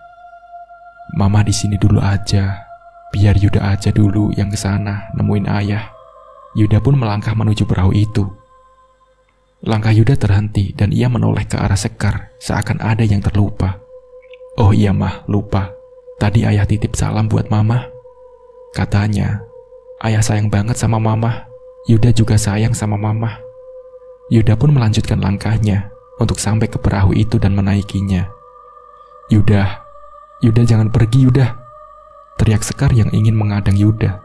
Mama di sini dulu aja, biar Yuda aja dulu yang kesana nemuin ayah. Yuda pun melangkah menuju perahu itu. Langkah Yuda terhenti dan ia menoleh ke arah Sekar seakan ada yang terlupa. Oh iya Mah, lupa. Tadi ayah titip salam buat Mama. Katanya, ayah sayang banget sama Mama. Yuda juga sayang sama Mama. Yuda pun melanjutkan langkahnya untuk sampai ke perahu itu dan menaikinya. Yuda jangan pergi Yuda, teriak Sekar yang ingin mengadang Yuda.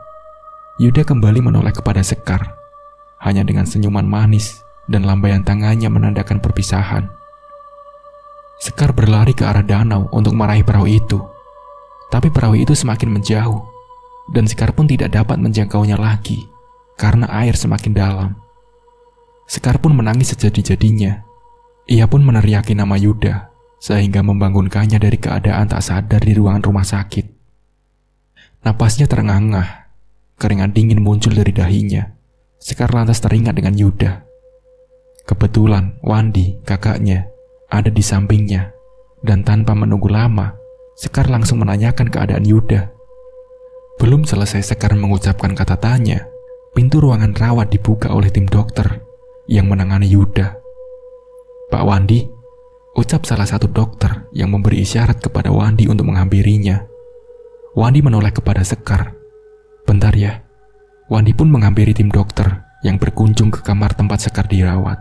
Yuda kembali menoleh kepada Sekar, hanya dengan senyuman manis dan lambaian tangannya menandakan perpisahan. Sekar berlari ke arah danau untuk meraih perahu itu. Tapi perahu itu semakin menjauh, dan Sekar pun tidak dapat menjangkaunya lagi, karena air semakin dalam. Sekar pun menangis sejadi-jadinya. Ia pun meneriaki nama Yuda, sehingga membangunkannya dari keadaan tak sadar di ruangan rumah sakit. Napasnya terengah-engah. Keringat dingin muncul dari dahinya. Sekar lantas teringat dengan Yuda. Kebetulan Wandi, kakaknya, ada di sampingnya. Dan tanpa menunggu lama, Sekar langsung menanyakan keadaan Yuda. Belum selesai Sekar mengucapkan kata tanya, pintu ruangan rawat dibuka oleh tim dokter yang menangani Yuda. Pak Wandi, ucap salah satu dokter yang memberi isyarat kepada Wandi untuk menghampirinya. Wandi menoleh kepada Sekar. Bentar ya. Wandi pun menghampiri tim dokter yang berkunjung ke kamar tempat Sekar dirawat.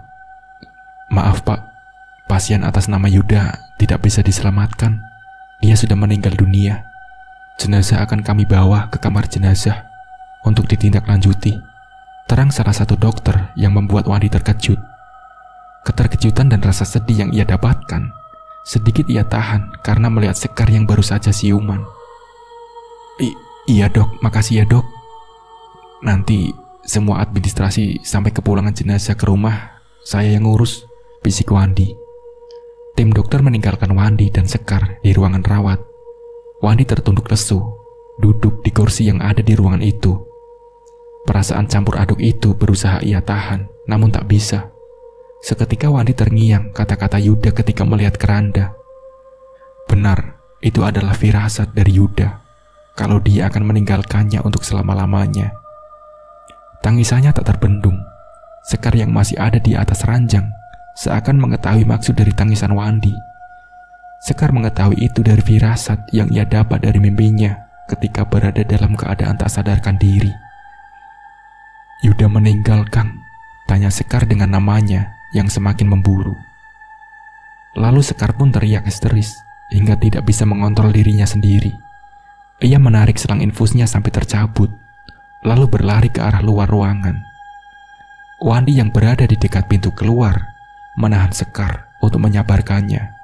Maaf Pak, pasien atas nama Yuda tidak bisa diselamatkan. Dia sudah meninggal dunia. Jenazah akan kami bawa ke kamar jenazah untuk ditindaklanjuti, terang salah satu dokter yang membuat Wandi terkejut. Keterkejutan dan rasa sedih yang ia dapatkan sedikit ia tahan karena melihat Sekar yang baru saja siuman. Iya dok, makasih ya dok. Nanti semua administrasi sampai kepulangan jenazah ke rumah saya yang ngurus, bisik Wandi. Tim dokter meninggalkan Wandi dan Sekar di ruangan rawat. Wandi tertunduk lesu, duduk di kursi yang ada di ruangan itu. Perasaan campur aduk itu berusaha ia tahan, namun tak bisa. Seketika Wandi terngiang kata-kata Yuda ketika melihat keranda. Benar, itu adalah firasat dari Yuda, kalau dia akan meninggalkannya untuk selama-lamanya. Tangisannya tak terbendung. Sekar yang masih ada di atas ranjang seakan mengetahui maksud dari tangisan Wandi. Sekar mengetahui itu dari firasat yang ia dapat dari mimpinya ketika berada dalam keadaan tak sadarkan diri. Yuda meninggal, Kang, tanya Sekar dengan namanya yang semakin memburu. Lalu Sekar pun teriak histeris hingga tidak bisa mengontrol dirinya sendiri. Ia menarik selang infusnya sampai tercabut, lalu berlari ke arah luar ruangan. Wandi yang berada di dekat pintu keluar menahan Sekar untuk menyabarkannya.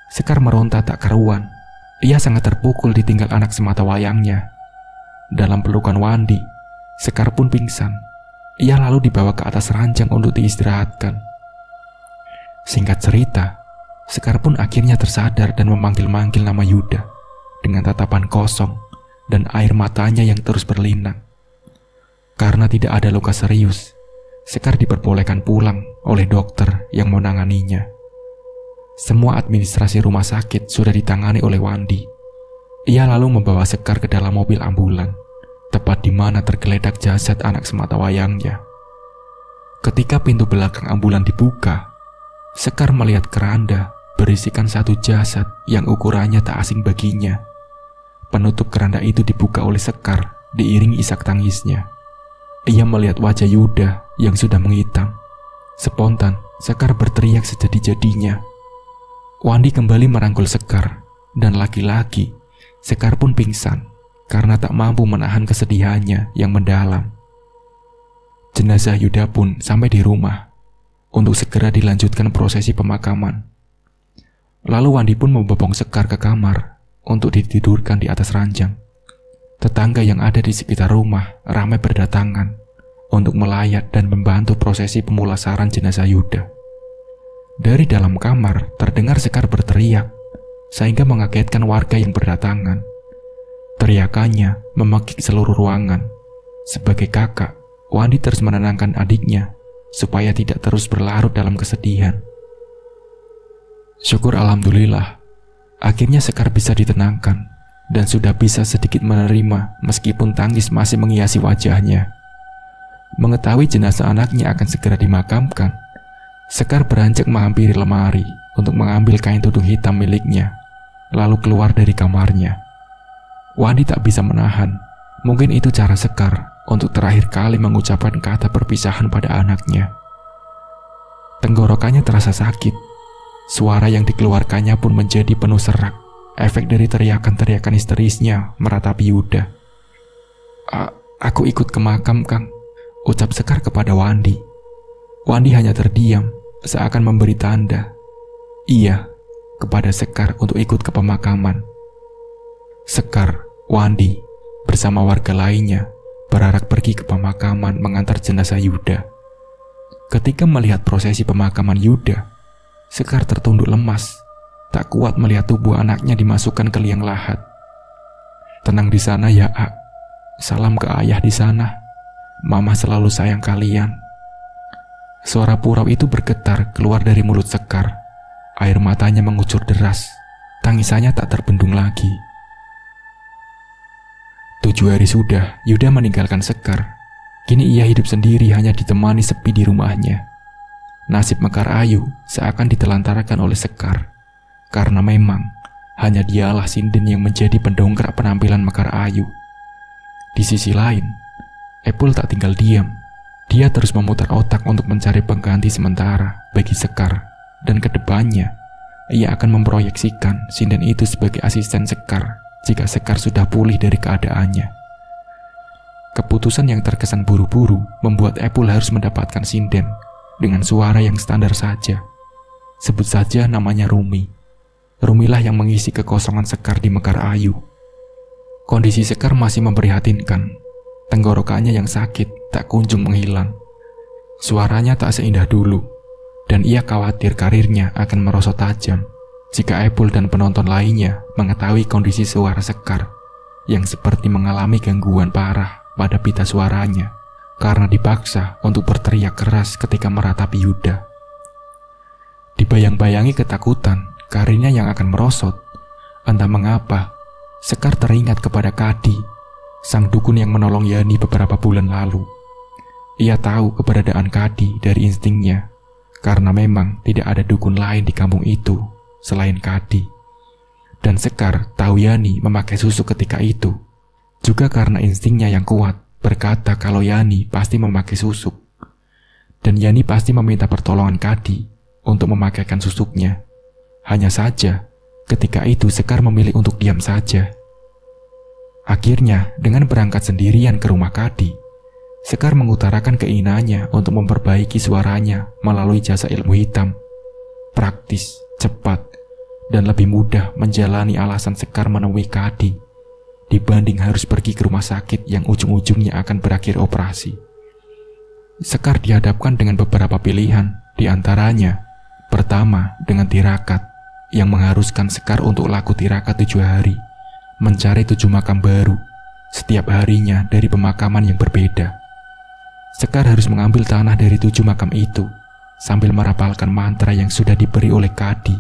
Sekar meronta tak karuan. Ia sangat terpukul ditinggal anak semata wayangnya. Dalam pelukan Wandi, Sekar pun pingsan. Ia lalu dibawa ke atas ranjang untuk diistirahatkan. Singkat cerita, Sekar pun akhirnya tersadar dan memanggil-manggil nama Yuda dengan tatapan kosong dan air matanya yang terus berlinang. Karena tidak ada luka serius, Sekar diperbolehkan pulang oleh dokter yang menanganinya. Semua administrasi rumah sakit sudah ditangani oleh Wandi. Ia lalu membawa Sekar ke dalam mobil ambulan, tepat di mana tergeletak jasad anak semata wayangnya. Ketika pintu belakang ambulan dibuka, Sekar melihat keranda berisikan satu jasad yang ukurannya tak asing baginya. Penutup keranda itu dibuka oleh Sekar diiringi isak tangisnya. Ia melihat wajah Yuda yang sudah menghitam. Spontan, Sekar berteriak sejadi-jadinya. Wandi kembali merangkul Sekar, dan lagi-lagi Sekar pun pingsan karena tak mampu menahan kesedihannya yang mendalam. Jenazah Yuda pun sampai di rumah untuk segera dilanjutkan prosesi pemakaman. Lalu Wandi pun membopong Sekar ke kamar untuk ditidurkan di atas ranjang. Tetangga yang ada di sekitar rumah ramai berdatangan untuk melayat dan membantu prosesi pemulasaran jenazah Yuda. Dari dalam kamar terdengar Sekar berteriak, sehingga mengagetkan warga yang berdatangan. Teriakannya memekik seluruh ruangan. Sebagai kakak, Wandi terus menenangkan adiknya supaya tidak terus berlarut dalam kesedihan. Syukur alhamdulillah, akhirnya Sekar bisa ditenangkan dan sudah bisa sedikit menerima meskipun tangis masih menghiasi wajahnya. Mengetahui jenazah anaknya akan segera dimakamkan, Sekar beranjak menghampiri lemari untuk mengambil kain tudung hitam miliknya, lalu keluar dari kamarnya. Wandi tak bisa menahan, mungkin itu cara Sekar untuk terakhir kali mengucapkan kata perpisahan pada anaknya. Tenggorokannya terasa sakit, suara yang dikeluarkannya pun menjadi penuh serak, efek dari teriakan-teriakan histerisnya meratapi Yuda. Aku ikut ke makam, Kang, ucap Sekar kepada Wandi. Wandi hanya terdiam, seakan memberi tanda iya kepada Sekar untuk ikut ke pemakaman. Sekar, Wandi, bersama warga lainnya berarak pergi ke pemakaman mengantar jenazah Yuda. Ketika melihat prosesi pemakaman Yuda, Sekar tertunduk lemas, tak kuat melihat tubuh anaknya dimasukkan ke liang lahat. Tenang di sana ya, A. Salam ke ayah di sana. Mama selalu sayang kalian. Suara purau itu bergetar keluar dari mulut Sekar. Air matanya mengucur deras. Tangisannya tak terbendung lagi. 7 hari sudah Yuda meninggalkan Sekar. Kini ia hidup sendiri hanya ditemani sepi di rumahnya. Nasib Mekar Ayu seakan ditelantarkan oleh Sekar. Karena memang hanya dialah sinden yang menjadi pendongkrak penampilan Mekar Ayu. Di sisi lain, Epul tak tinggal diam. Dia terus memutar otak untuk mencari pengganti sementara bagi Sekar, dan kedepannya ia akan memproyeksikan sinden itu sebagai asisten Sekar jika Sekar sudah pulih dari keadaannya. Keputusan yang terkesan buru-buru membuat Epul harus mendapatkan sinden dengan suara yang standar saja. Sebut saja namanya Rumi. Rumilah yang mengisi kekosongan Sekar di Mekar Ayu. Kondisi Sekar masih memprihatinkan. Tenggorokannya yang sakit tak kunjung menghilang. Suaranya tak seindah dulu, dan ia khawatir karirnya akan merosot tajam jika Epul dan penonton lainnya mengetahui kondisi suara Sekar yang seperti mengalami gangguan parah pada pita suaranya karena dipaksa untuk berteriak keras ketika meratapi Yuda. Dibayang-bayangi ketakutan karirnya yang akan merosot, entah mengapa Sekar teringat kepada Kadi, sang dukun yang menolong Yani beberapa bulan lalu. Ia tahu keberadaan Kadi dari instingnya, karena memang tidak ada dukun lain di kampung itu selain Kadi. Dan Sekar tahu Yani memakai susuk ketika itu, juga karena instingnya yang kuat berkata kalau Yani pasti memakai susuk. Dan Yani pasti meminta pertolongan Kadi untuk memakaikan susuknya. Hanya saja, ketika itu Sekar memilih untuk diam saja. Akhirnya, dengan berangkat sendirian ke rumah Kadi, Sekar mengutarakan keinginannya untuk memperbaiki suaranya melalui jasa ilmu hitam. Praktis, cepat, dan lebih mudah menjalani alasan Sekar menemui Kadi dibanding harus pergi ke rumah sakit yang ujung-ujungnya akan berakhir operasi. Sekar dihadapkan dengan beberapa pilihan, di antaranya, pertama dengan tirakat, yang mengharuskan Sekar untuk laku tirakat 7 hari, mencari 7 makam baru, setiap harinya dari pemakaman yang berbeda. Sekar harus mengambil tanah dari 7 makam itu, sambil merapalkan mantra yang sudah diberi oleh Kadi,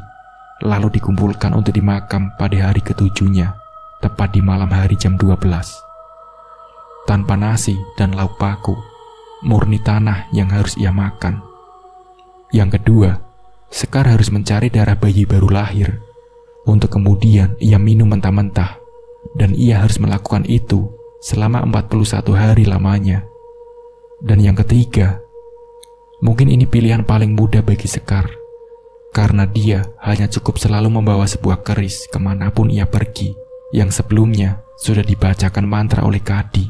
lalu dikumpulkan untuk dimakam pada hari ke-7-nya, tepat di malam hari jam 12. Tanpa nasi dan lauk paku, murni tanah yang harus ia makan. Yang kedua, Sekar harus mencari darah bayi baru lahir, untuk kemudian ia minum mentah-mentah, dan ia harus melakukan itu selama 41 hari lamanya. Dan yang ketiga, mungkin ini pilihan paling mudah bagi Sekar, karena dia hanya cukup selalu membawa sebuah keris kemanapun ia pergi, yang sebelumnya sudah dibacakan mantra oleh Kadi,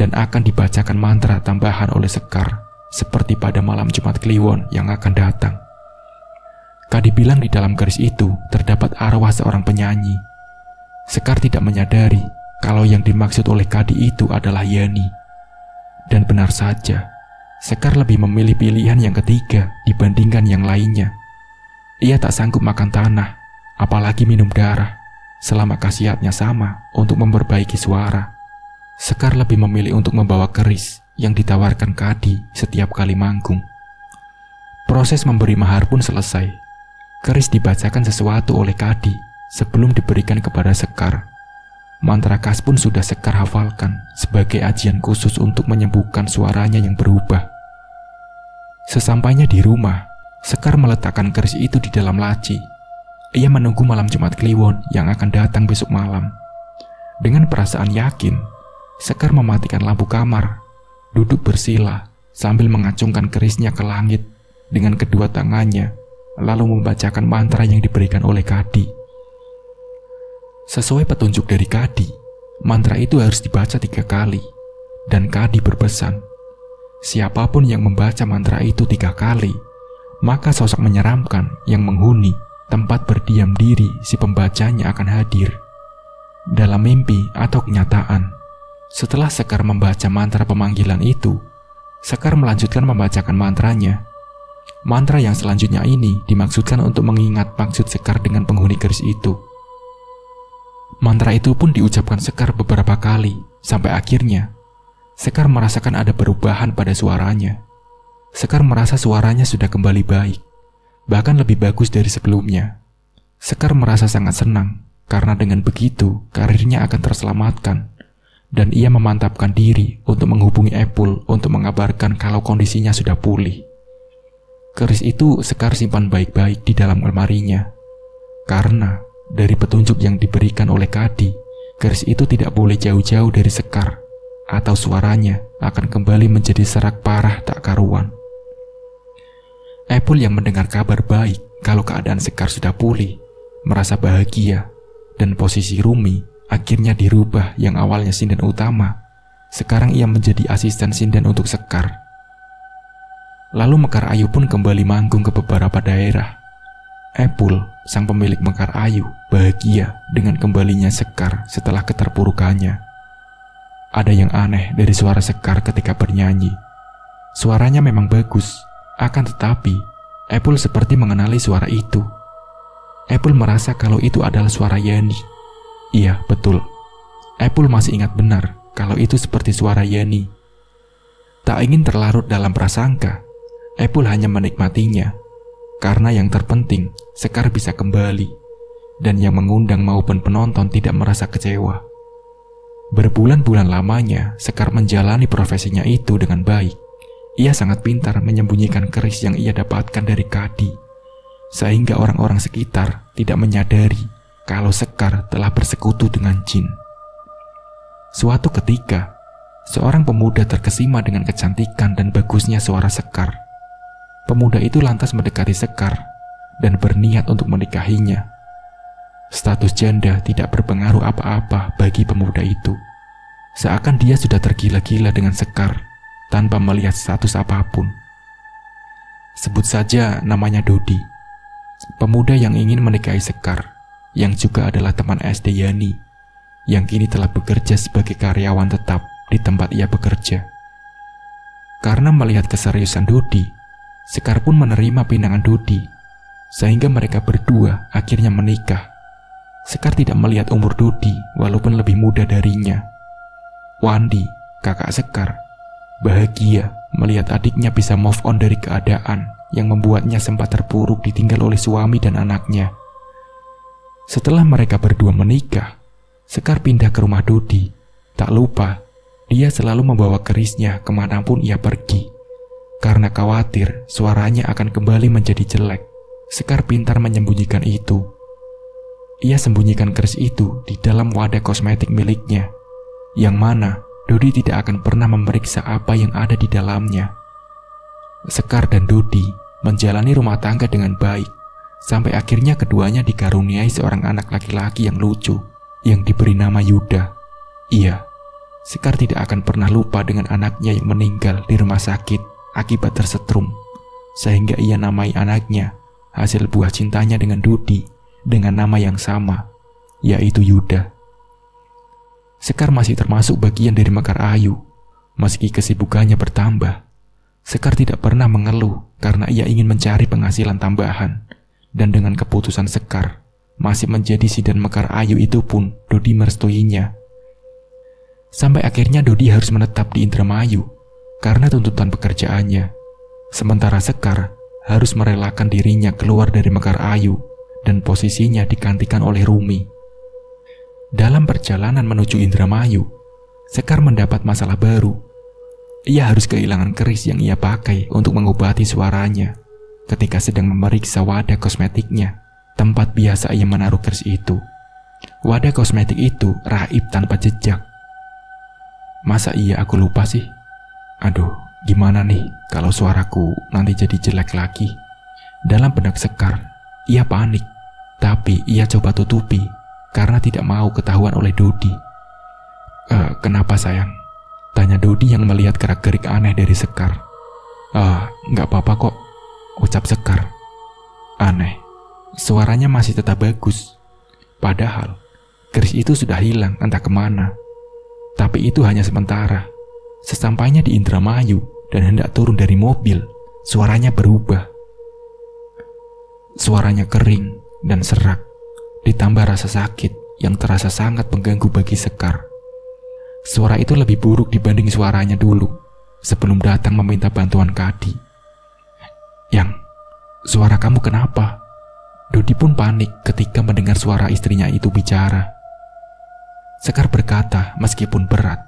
dan akan dibacakan mantra tambahan oleh Sekar, seperti pada malam Jumat Kliwon yang akan datang. Kadi bilang di dalam keris itu terdapat arwah seorang penyanyi. Sekar tidak menyadari kalau yang dimaksud oleh Kadi itu adalah Yani. Dan benar saja, Sekar lebih memilih pilihan yang ketiga dibandingkan yang lainnya. Ia tak sanggup makan tanah, apalagi minum darah, selama khasiatnya sama untuk memperbaiki suara. Sekar lebih memilih untuk membawa keris yang ditawarkan Kadi setiap kali manggung. Proses memberi mahar pun selesai. Keris dibacakan sesuatu oleh Kadi sebelum diberikan kepada Sekar. Mantra khas pun sudah Sekar hafalkan sebagai ajian khusus untuk menyembuhkan suaranya yang berubah. Sesampainya di rumah, Sekar meletakkan keris itu di dalam laci. Ia menunggu malam Jumat Kliwon yang akan datang besok malam. Dengan perasaan yakin, Sekar mematikan lampu kamar, duduk bersila sambil mengacungkan kerisnya ke langit dengan kedua tangannya, lalu membacakan mantra yang diberikan oleh Kadi. Sesuai petunjuk dari Kadi, mantra itu harus dibaca 3 kali, dan Kadi berpesan, siapapun yang membaca mantra itu 3 kali, maka sosok menyeramkan yang menghuni tempat berdiam diri si pembacanya akan hadir, dalam mimpi atau kenyataan. Setelah Sekar membaca mantra pemanggilan itu, Sekar melanjutkan membacakan mantranya. Mantra yang selanjutnya ini dimaksudkan untuk mengingat maksud Sekar dengan penghuni keris itu. Mantra itu pun diucapkan Sekar beberapa kali, sampai akhirnya Sekar merasakan ada perubahan pada suaranya. Sekar merasa suaranya sudah kembali baik, bahkan lebih bagus dari sebelumnya. Sekar merasa sangat senang, karena dengan begitu karirnya akan terselamatkan, dan ia memantapkan diri untuk menghubungi Epul untuk mengabarkan kalau kondisinya sudah pulih. Keris itu Sekar simpan baik-baik di dalam lemarinya, karena dari petunjuk yang diberikan oleh Kadi, keris itu tidak boleh jauh-jauh dari Sekar, atau suaranya akan kembali menjadi serak parah tak karuan. Epul yang mendengar kabar baik kalau keadaan Sekar sudah pulih, merasa bahagia, dan posisi Rumi akhirnya dirubah. Yang awalnya sinden utama, sekarang ia menjadi asisten sinden untuk Sekar. Lalu Mekar Ayu pun kembali manggung ke beberapa daerah. Epul, sang pemilik Mekar Ayu, bahagia dengan kembalinya Sekar setelah keterpurukannya. Ada yang aneh dari suara Sekar ketika bernyanyi. Suaranya memang bagus, akan tetapi Epul seperti mengenali suara itu. Epul merasa kalau itu adalah suara Yani. Iya, betul. Epul masih ingat benar kalau itu seperti suara Yani. Tak ingin terlarut dalam prasangka, Epul hanya menikmatinya. Karena yang terpenting, Sekar bisa kembali. Dan yang mengundang maupun penonton tidak merasa kecewa. Berbulan-bulan lamanya, Sekar menjalani profesinya itu dengan baik. Ia sangat pintar menyembunyikan keris yang ia dapatkan dari Kadi, sehingga orang-orang sekitar tidak menyadari kalau Sekar telah bersekutu dengan jin. Suatu ketika, seorang pemuda terkesima dengan kecantikan dan bagusnya suara Sekar. Pemuda itu lantas mendekati Sekar dan berniat untuk menikahinya. Status janda tidak berpengaruh apa-apa bagi pemuda itu. Seakan dia sudah tergila-gila dengan Sekar tanpa melihat status apapun. Sebut saja namanya Dodi, pemuda yang ingin menikahi Sekar, yang juga adalah teman SD Yani, yang kini telah bekerja sebagai karyawan tetap di tempat ia bekerja. Karena melihat keseriusan Dodi, Sekar pun menerima pinangan Dodi, sehingga mereka berdua akhirnya menikah. Sekar tidak melihat umur Dodi walaupun lebih muda darinya. Wandi, kakak Sekar, bahagia melihat adiknya bisa move on dari keadaan yang membuatnya sempat terpuruk ditinggal oleh suami dan anaknya. Setelah mereka berdua menikah, Sekar pindah ke rumah Dodi. Tak lupa, dia selalu membawa kerisnya kemanapun ia pergi. Karena khawatir suaranya akan kembali menjadi jelek, Sekar pintar menyembunyikan itu. Ia sembunyikan keris itu di dalam wadah kosmetik miliknya, yang mana Dodi tidak akan pernah memeriksa apa yang ada di dalamnya. Sekar dan Dodi menjalani rumah tangga dengan baik, sampai akhirnya keduanya dikaruniai seorang anak laki-laki yang lucu, yang diberi nama Yuda. Iya, Sekar tidak akan pernah lupa dengan anaknya yang meninggal di rumah sakit akibat tersetrum, sehingga ia namai anaknya hasil buah cintanya dengan Dodi dengan nama yang sama, yaitu Yuda. Sekar masih termasuk bagian dari Mekar Ayu. Meski kesibukannya bertambah, Sekar tidak pernah mengeluh karena ia ingin mencari penghasilan tambahan. Dan dengan keputusan Sekar masih menjadi Sidan Mekar Ayu itu pun Dodi merestuinya. Sampai akhirnya Dodi harus menetap di Indramayu karena tuntutan pekerjaannya. Sementara Sekar harus merelakan dirinya keluar dari Mekar Ayu dan posisinya digantikan oleh Rumi. Dalam perjalanan menuju Indramayu, Sekar mendapat masalah baru. Ia harus kehilangan keris yang ia pakai untuk mengobati suaranya ketika sedang memeriksa wadah kosmetiknya, tempat biasa ia menaruh keris itu. Wadah kosmetik itu raib tanpa jejak. Masa iya aku lupa sih? Aduh, gimana nih kalau suaraku nanti jadi jelek lagi? Dalam benak Sekar, ia panik, tapi ia coba tutupi karena tidak mau ketahuan oleh Dodi. Kenapa sayang? Tanya Dodi yang melihat gerak-gerik aneh dari Sekar. Nggak apa-apa kok, ucap Sekar. Aneh, suaranya masih tetap bagus. Padahal, keris itu sudah hilang entah kemana. Tapi itu hanya sementara. Sesampainya di Indramayu dan hendak turun dari mobil, suaranya berubah. Suaranya kering dan serak, ditambah rasa sakit yang terasa sangat mengganggu bagi Sekar. Suara itu lebih buruk dibanding suaranya dulu, sebelum datang meminta bantuan Kadi. Yang, suara kamu kenapa? Dodi pun panik ketika mendengar suara istrinya itu bicara. Sekar berkata meskipun berat,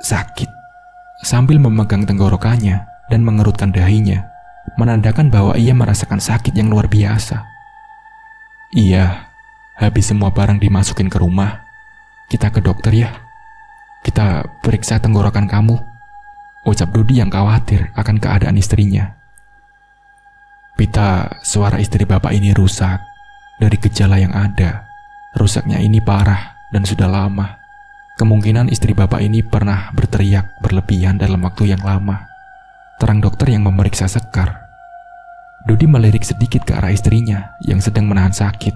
sakit, sambil memegang tenggorokannya dan mengerutkan dahinya, menandakan bahwa ia merasakan sakit yang luar biasa. Iya, habis semua barang dimasukin ke rumah, kita ke dokter ya. Kita periksa tenggorokan kamu, ucap Dodi yang khawatir akan keadaan istrinya. Pita, suara istri bapak ini rusak. Dari gejala yang ada, rusaknya ini parah dan sudah lama. Kemungkinan istri bapak ini pernah berteriak berlebihan dalam waktu yang lama, terang dokter yang memeriksa Sekar. Dodi melirik sedikit ke arah istrinya yang sedang menahan sakit.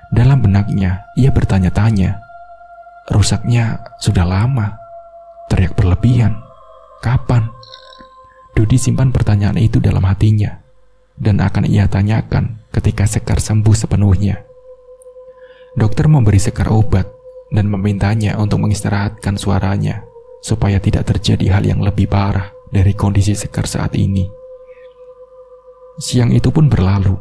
Dalam benaknya, ia bertanya-tanya, Rusaknya sudah lama. Teriak berlebihan. Kapan? Dodi simpan pertanyaan itu dalam hatinya, dan akan ia tanyakan ketika Sekar sembuh sepenuhnya. Dokter memberi Sekar obat dan memintanya untuk mengistirahatkan suaranya supaya tidak terjadi hal yang lebih parah dari kondisi Sekar saat ini. Siang itu pun berlalu.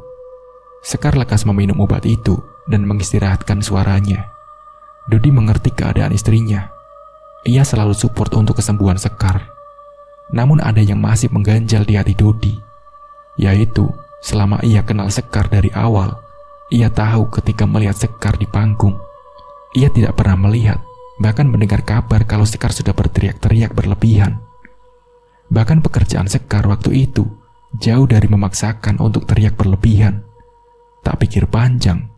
Sekar lekas meminum obat itu dan mengistirahatkan suaranya. Dodi mengerti keadaan istrinya. Ia selalu support untuk kesembuhan Sekar. Namun ada yang masih mengganjal di hati Dodi, yaitu selama ia kenal Sekar dari awal, ia tahu ketika melihat Sekar di panggung, ia tidak pernah melihat, bahkan mendengar kabar kalau Sekar sudah berteriak-teriak berlebihan. Bahkan pekerjaan Sekar waktu itu jauh dari memaksakan untuk teriak berlebihan. Tak pikir panjang,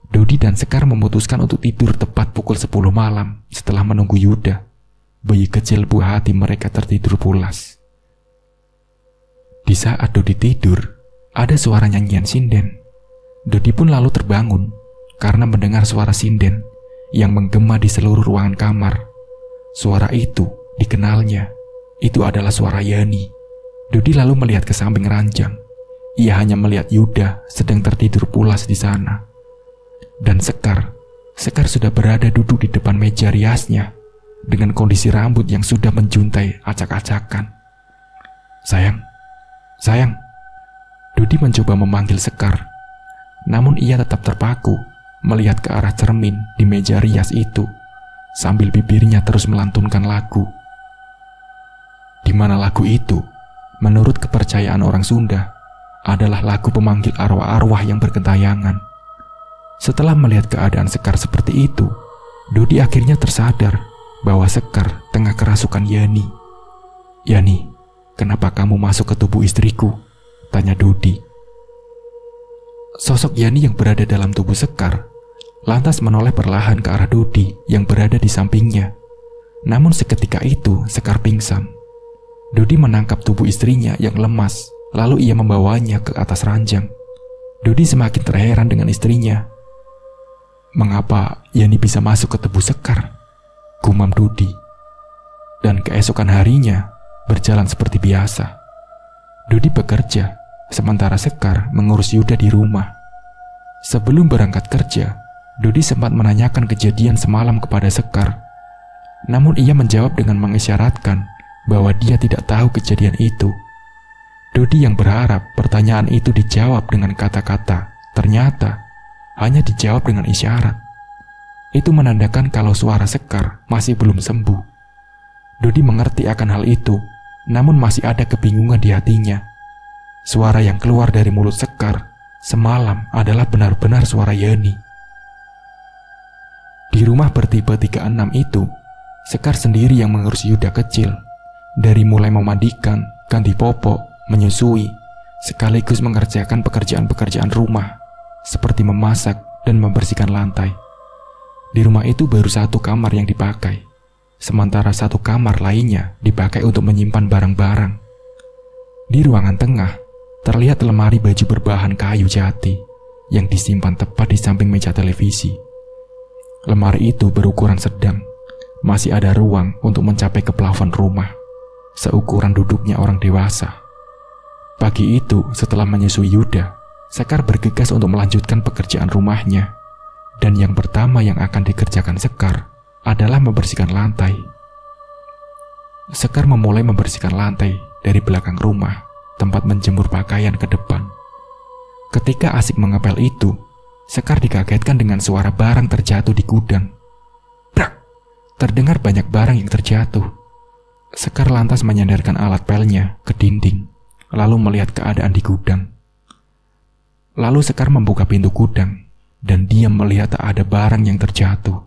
Dodi dan Sekar memutuskan untuk tidur tepat pukul 10 malam setelah menunggu Yuda, bayi kecil buah hati mereka, tertidur pulas. Di saat Dodi tidur, ada suara nyanyian sinden. Dodi pun lalu terbangun karena mendengar suara sinden yang menggema di seluruh ruangan kamar. Suara itu dikenalnya, itu adalah suara Yani. Dodi lalu melihat ke samping ranjang. Ia hanya melihat Yuda sedang tertidur pulas di sana. Dan Sekar sudah berada duduk di depan meja riasnya dengan kondisi rambut yang sudah menjuntai acak-acakan. Sayang. Dodi mencoba memanggil Sekar, namun ia tetap terpaku melihat ke arah cermin di meja rias itu sambil bibirnya terus melantunkan lagu. Di mana lagu itu, menurut kepercayaan orang Sunda, adalah lagu pemanggil arwah-arwah yang bergentayangan. Setelah melihat keadaan Sekar seperti itu, Dodi akhirnya tersadar bahwa Sekar tengah kerasukan Yani. "Yani, kenapa kamu masuk ke tubuh istriku?" tanya Dodi. Sosok Yani yang berada dalam tubuh Sekar lantas menoleh perlahan ke arah Dodi yang berada di sampingnya. Namun seketika itu Sekar pingsan. Dodi menangkap tubuh istrinya yang lemas, lalu ia membawanya ke atas ranjang. Dodi semakin terheran dengan istrinya. "Mengapa Yani bisa masuk ke tubuh Sekar?" gumam Dodi. Dan keesokan harinya berjalan seperti biasa. Dodi bekerja, sementara Sekar mengurus Yuda di rumah. Sebelum berangkat kerja, Dodi sempat menanyakan kejadian semalam kepada Sekar. Namun ia menjawab dengan mengisyaratkan bahwa dia tidak tahu kejadian itu. Dodi yang berharap pertanyaan itu dijawab dengan kata-kata, ternyata hanya dijawab dengan isyarat. Itu menandakan kalau suara Sekar masih belum sembuh. Dodi mengerti akan hal itu, namun masih ada kebingungan di hatinya. Suara yang keluar dari mulut Sekar semalam adalah benar-benar suara Yani. Di rumah bertipe 36 itu, Sekar sendiri yang mengurus Yuda kecil, dari mulai memandikan, ganti popok, menyusui, sekaligus mengerjakan pekerjaan-pekerjaan rumah, seperti memasak dan membersihkan lantai. Di rumah itu baru satu kamar yang dipakai, sementara satu kamar lainnya dipakai untuk menyimpan barang-barang. Di ruangan tengah, terlihat lemari baju berbahan kayu jati yang disimpan tepat di samping meja televisi. Lemari itu berukuran sedang, masih ada ruang untuk mencapai ke plafon rumah, seukuran duduknya orang dewasa. Pagi itu, setelah menyusui Yuda, Sekar bergegas untuk melanjutkan pekerjaan rumahnya. Dan yang pertama yang akan dikerjakan Sekar adalah membersihkan lantai. Sekar memulai membersihkan lantai dari belakang rumah, tempat menjemur pakaian ke depan. Ketika asik mengepel itu, Sekar dikagetkan dengan suara barang terjatuh di gudang. Brak! Terdengar banyak barang yang terjatuh. Sekar lantas menyandarkan alat pelnya ke dinding, lalu melihat keadaan di gudang. Lalu Sekar membuka pintu gudang, dan dia melihat tak ada barang yang terjatuh.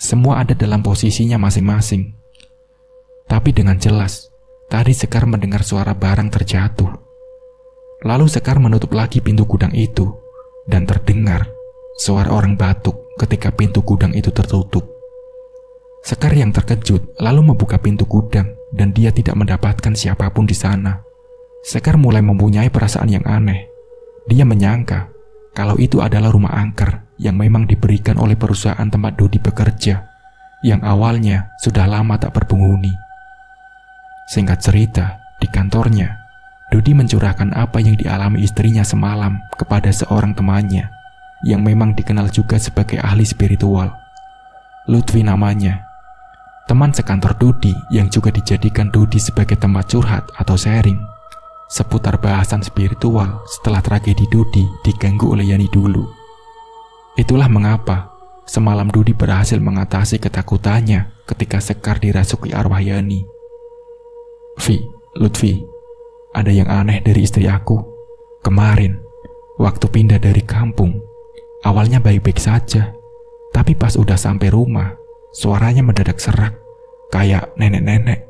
Semua ada dalam posisinya masing-masing. Tapi dengan jelas, tadi Sekar mendengar suara barang terjatuh. Lalu Sekar menutup lagi pintu gudang itu, dan terdengar suara orang batuk ketika pintu gudang itu tertutup. Sekar yang terkejut lalu membuka pintu gudang, dan dia tidak mendapatkan siapapun di sana. Sekar mulai mempunyai perasaan yang aneh. Dia menyangka kalau itu adalah rumah angker yang memang diberikan oleh perusahaan tempat Dodi bekerja, yang awalnya sudah lama tak berpenghuni. Singkat cerita, di kantornya, Dodi mencurahkan apa yang dialami istrinya semalam kepada seorang temannya yang memang dikenal juga sebagai ahli spiritual. Lutfi namanya. Teman sekantor Dodi yang juga dijadikan Dodi sebagai tempat curhat atau sharing seputar bahasan spiritual setelah tragedi Dodi diganggu oleh Yani dulu. Itulah mengapa semalam Dodi berhasil mengatasi ketakutannya ketika Sekar dirasuki arwah Yani. Lutfi, ada yang aneh dari istri aku. Kemarin, waktu pindah dari kampung, awalnya baik-baik saja. Tapi pas udah sampai rumah, suaranya mendadak serak, kayak nenek-nenek.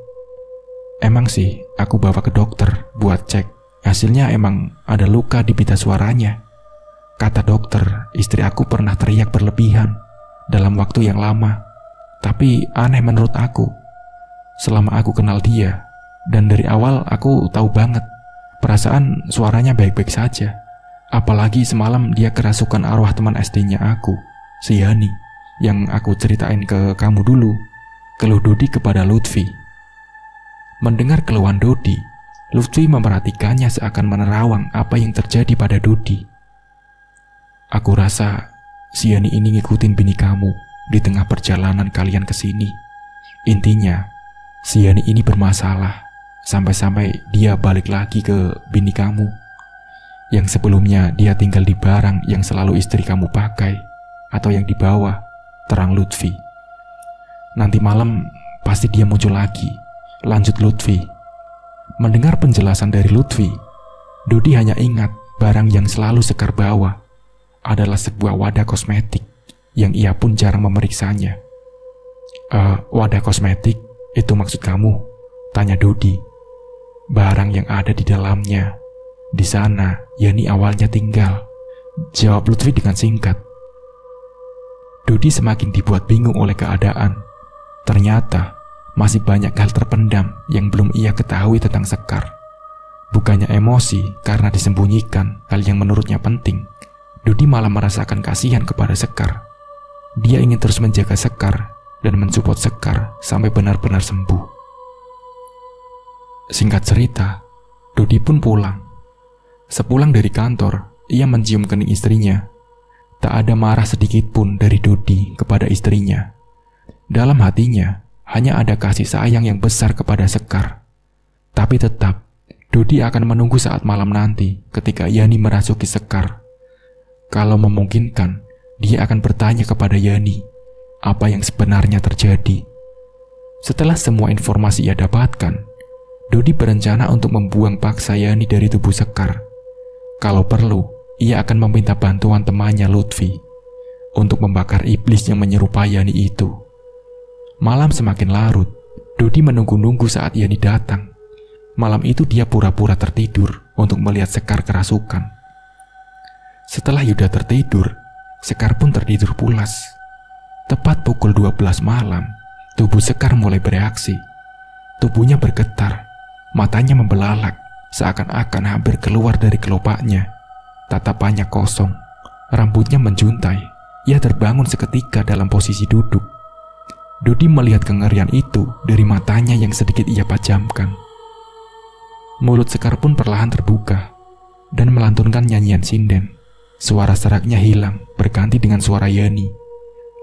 Emang sih, aku bawa ke dokter buat cek. Hasilnya emang ada luka di pita suaranya. Kata dokter, istri aku pernah teriak berlebihan dalam waktu yang lama. Tapi aneh menurut aku. Selama aku kenal dia, dan dari awal aku tahu banget, perasaan suaranya baik-baik saja. Apalagi semalam dia kerasukan arwah teman SD-nya aku, si Yani, yang aku ceritain ke kamu dulu, keluh Dodi kepada Lutfi. Mendengar keluhan Dodi, Lutfi memperhatikannya seakan menerawang apa yang terjadi pada Dodi. Aku rasa si Yani ini ngikutin bini kamu di tengah perjalanan kalian ke sini. Intinya, si Yani ini bermasalah sampai-sampai dia balik lagi ke bini kamu. Yang sebelumnya dia tinggal di barang yang selalu istri kamu pakai atau yang dibawa, terang Lutfi. Nanti malam pasti dia muncul lagi, lanjut Lutfi. Mendengar penjelasan dari Lutfi, Dodi hanya ingat barang yang selalu Sekar bawa adalah sebuah wadah kosmetik yang ia pun jarang memeriksanya. Wadah kosmetik itu maksud kamu? Tanya Dodi. Barang yang ada di dalamnya. Di sana Yani awalnya tinggal, jawab Lutfi dengan singkat. Dodi semakin dibuat bingung oleh keadaan. Ternyata masih banyak hal terpendam yang belum ia ketahui tentang Sekar. Bukannya emosi karena disembunyikan hal yang menurutnya penting, Dodi malah merasakan kasihan kepada Sekar. Dia ingin terus menjaga Sekar dan mensupport Sekar sampai benar-benar sembuh. Singkat cerita, Dodi pun pulang. Sepulang dari kantor, ia mencium kening istrinya. Tak ada marah sedikit pun dari Dodi kepada istrinya. Dalam hatinya, hanya ada kasih sayang yang besar kepada Sekar. Tapi tetap, Dodi akan menunggu saat malam nanti ketika Yani merasuki Sekar. Kalau memungkinkan, dia akan bertanya kepada Yani apa yang sebenarnya terjadi. Setelah semua informasi ia dapatkan, Dodi berencana untuk membuang paksa Yani dari tubuh Sekar. Kalau perlu, ia akan meminta bantuan temannya Lutfi untuk membakar iblis yang menyerupai Yani itu. Malam semakin larut, Dodi menunggu-nunggu saat Yani datang. Malam itu dia pura-pura tertidur untuk melihat Sekar kerasukan. Setelah Yuda tertidur, Sekar pun tertidur pulas. Tepat pukul 12 malam, tubuh Sekar mulai bereaksi. Tubuhnya bergetar, matanya membelalak, seakan-akan hampir keluar dari kelopaknya. Tatapannya kosong, rambutnya menjuntai. Ia terbangun seketika dalam posisi duduk. Dodi melihat kengerian itu dari matanya yang sedikit ia pejamkan. Mulut Sekar pun perlahan terbuka dan melantunkan nyanyian sinden. Suara seraknya hilang, berganti dengan suara Yani.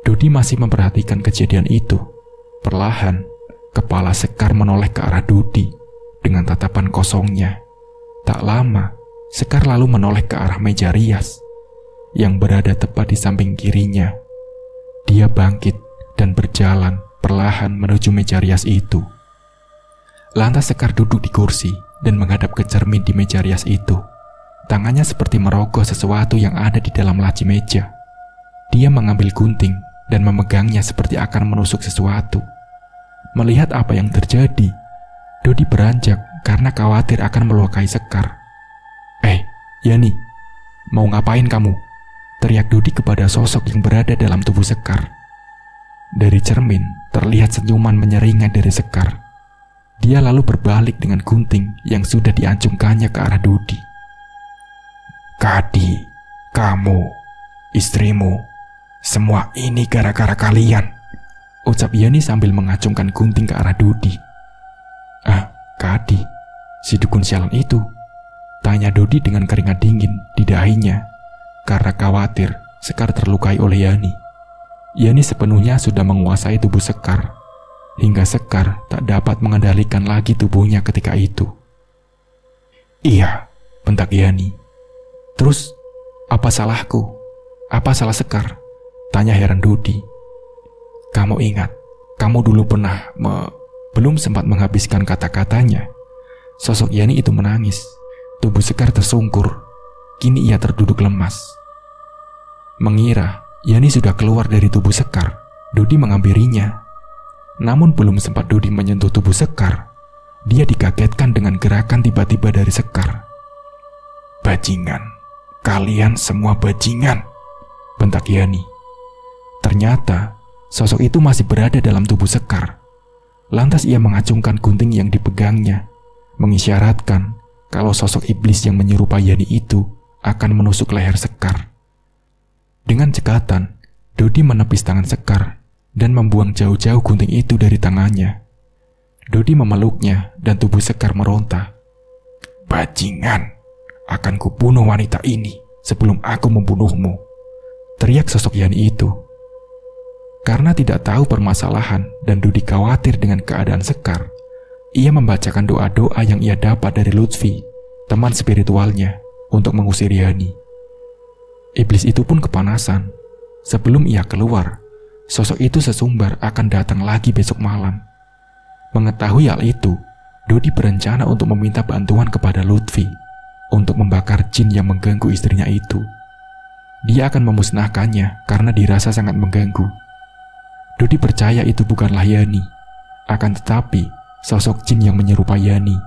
Dodi masih memperhatikan kejadian itu. Perlahan, kepala Sekar menoleh ke arah Dodi dengan tatapan kosongnya. Tak lama, Sekar lalu menoleh ke arah meja rias yang berada tepat di samping kirinya. Dia bangkit dan berjalan perlahan menuju meja rias itu. Lantas Sekar duduk di kursi dan menghadap ke cermin di meja rias itu. Tangannya seperti merogoh sesuatu yang ada di dalam laci meja. Dia mengambil gunting dan memegangnya seperti akan menusuk sesuatu. Melihat apa yang terjadi, Dodi beranjak karena khawatir akan melukai Sekar. Yani, mau ngapain kamu? Teriak Dodi kepada sosok yang berada dalam tubuh Sekar. Dari cermin, terlihat senyuman menyeringai dari Sekar. Dia lalu berbalik dengan gunting yang sudah diancungkannya ke arah Dodi. Kadi, kamu, istrimu, semua ini gara-gara kalian. ucap Yani sambil mengacungkan gunting ke arah Dodi. "Ah, Kadi, si dukun sialan itu?" tanya Dodi dengan keringat dingin di dahinya karena khawatir Sekar terlukai oleh Yani. Yani sepenuhnya sudah menguasai tubuh Sekar, hingga Sekar tak dapat mengendalikan lagi tubuhnya ketika itu. "Iya," bentak Yani. "Terus, apa salahku? Apa salah Sekar?" tanya heran Dodi. "Kamu ingat, kamu dulu pernah Belum sempat menghabiskan kata-katanya, sosok Yani itu menangis. Tubuh Sekar tersungkur. Kini ia terduduk lemas. Mengira Yani sudah keluar dari tubuh Sekar, Dodi menghampirinya. Namun belum sempat Dodi menyentuh tubuh Sekar, dia dikagetkan dengan gerakan tiba-tiba dari Sekar. "Bajingan, kalian semua bajingan," bentak Yani. Ternyata sosok itu masih berada dalam tubuh Sekar. Lantas ia mengacungkan gunting yang dipegangnya, mengisyaratkan kalau sosok iblis yang menyerupai Yani itu akan menusuk leher Sekar. Dengan cekatan, Dodi menepis tangan Sekar dan membuang jauh-jauh gunting itu dari tangannya. Dodi memeluknya dan tubuh Sekar meronta. "Bajingan, akan kubunuh wanita ini sebelum aku membunuhmu," teriak sosok Yani itu. Karena tidak tahu permasalahan dan Dodi khawatir dengan keadaan Sekar, ia membacakan doa-doa yang ia dapat dari Lutfi, teman spiritualnya, untuk mengusir Yani. Iblis itu pun kepanasan. Sebelum ia keluar, sosok itu sesumbar akan datang lagi besok malam. Mengetahui hal itu, Dodi berencana untuk meminta bantuan kepada Lutfi untuk membakar jin yang mengganggu istrinya itu. Dia akan memusnahkannya karena dirasa sangat mengganggu. Dodi percaya itu bukanlah Yani, akan tetapi sosok jin yang menyerupai Yani,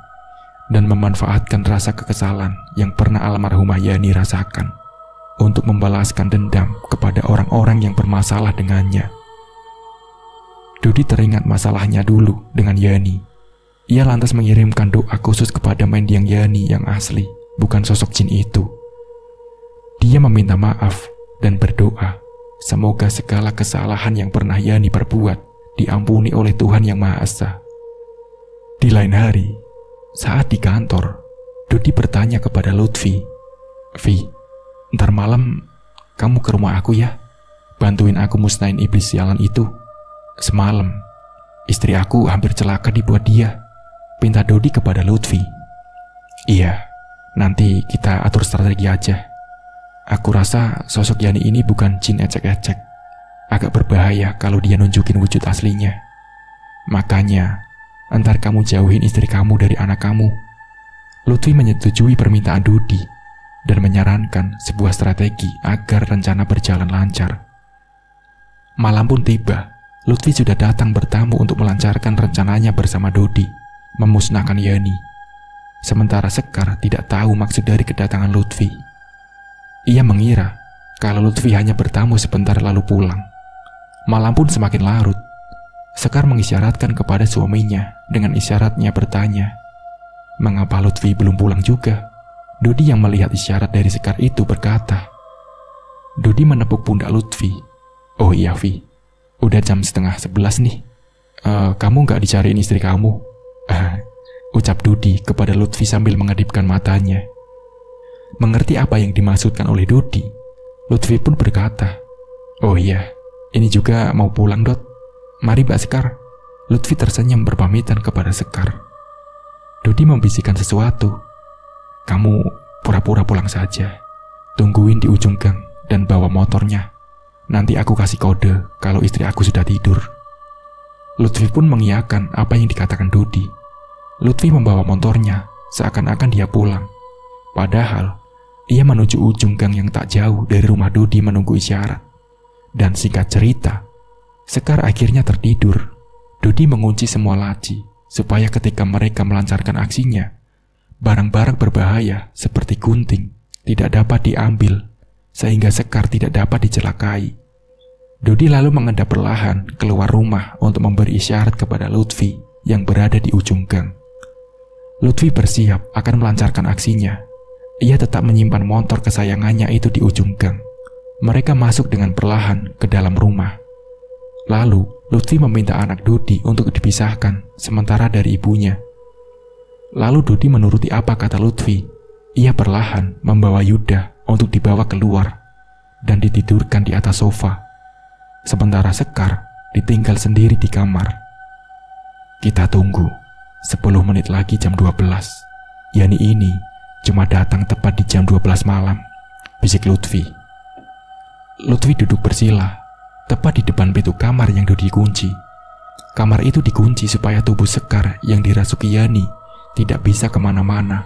dan memanfaatkan rasa kekesalan yang pernah almarhumah Yani rasakan untuk membalaskan dendam kepada orang-orang yang bermasalah dengannya. Dodi teringat masalahnya dulu dengan Yani. Ia lantas mengirimkan doa khusus kepada mendiang Yani yang asli, bukan sosok jin itu. Dia meminta maaf dan berdoa semoga segala kesalahan yang pernah Yani perbuat diampuni oleh Tuhan Yang Maha Esa. Di lain hari, saat di kantor, Dodi bertanya kepada Lutfi, "Vi, ntar malam kamu ke rumah aku ya, bantuin aku musnahin iblis sialan itu. Semalam, istri aku hampir celaka dibuat dia," pinta Dodi kepada Lutfi. "Iya, nanti kita atur strategi aja. Aku rasa sosok Yani ini bukan jin ecek-ecek. Agak berbahaya kalau dia nunjukin wujud aslinya. Makanya, entar kamu jauhin istri kamu dari anak kamu." Lutfi menyetujui permintaan Dodi dan menyarankan sebuah strategi agar rencana berjalan lancar. Malam pun tiba. Lutfi sudah datang bertamu untuk melancarkan rencananya bersama Dodi, memusnahkan Yani. Sementara Sekar tidak tahu maksud dari kedatangan Lutfi. Ia mengira kalau Lutfi hanya bertamu sebentar lalu pulang. Malam pun semakin larut. Sekar mengisyaratkan kepada suaminya dengan isyaratnya bertanya, "Mengapa Lutfi belum pulang juga?" Dodi yang melihat isyarat dari Sekar itu berkata. Dodi menepuk pundak Lutfi. "Oh iya Vi, udah jam 10:30 nih. Kamu gak dicariin istri kamu?" ucap Dodi kepada Lutfi sambil mengedipkan matanya. Mengerti apa yang dimaksudkan oleh Dodi, Lutfi pun berkata, "Oh iya, ini juga mau pulang Dot. Mari Mbak Sekar." Lutfi tersenyum berpamitan kepada Sekar. Dodi membisikkan sesuatu. "Kamu pura-pura pulang saja. Tungguin di ujung gang dan bawa motornya. Nanti aku kasih kode kalau istri aku sudah tidur." Lutfi pun mengiyakan apa yang dikatakan Dodi. Lutfi membawa motornya seakan-akan dia pulang. Padahal, ia menuju ujung gang yang tak jauh dari rumah Dodi menunggu isyarat. Dan singkat cerita, Sekar akhirnya tertidur. Dodi mengunci semua laci, supaya ketika mereka melancarkan aksinya, barang-barang berbahaya seperti gunting tidak dapat diambil, sehingga Sekar tidak dapat dicelakai. Dodi lalu mengendap perlahan keluar rumah untuk memberi isyarat kepada Lutfi yang berada di ujung gang. Lutfi bersiap akan melancarkan aksinya. Ia tetap menyimpan motor kesayangannya itu di ujung gang. Mereka masuk dengan perlahan ke dalam rumah. Lalu, Lutfi meminta anak Dodi untuk dipisahkan sementara dari ibunya. Lalu Dodi menuruti apa kata Lutfi. Ia perlahan membawa Yuda untuk dibawa keluar dan ditidurkan di atas sofa. Sementara Sekar ditinggal sendiri di kamar. Kita tunggu. 10 menit lagi jam 12. Yani ini cuma datang tepat di jam 12 malam, bisik Lutfi. Lutfi duduk bersila tepat di depan pintu kamar yang Dodi kunci. Kamar itu dikunci supaya tubuh Sekar yang dirasuki Yani tidak bisa kemana-mana.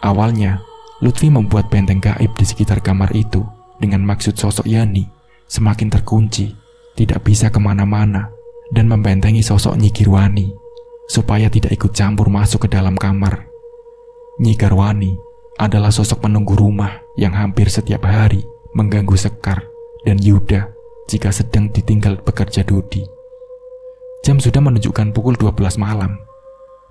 Awalnya, Lutfi membuat benteng gaib di sekitar kamar itu dengan maksud sosok Yani semakin terkunci, tidak bisa kemana-mana, dan membentengi sosok Nyi Girwani supaya tidak ikut campur masuk ke dalam kamar. Nyi Girwani adalah sosok penunggu rumah yang hampir setiap hari mengganggu Sekar dan Yuda jika sedang ditinggal bekerja Dodi. Jam sudah menunjukkan pukul 12 malam.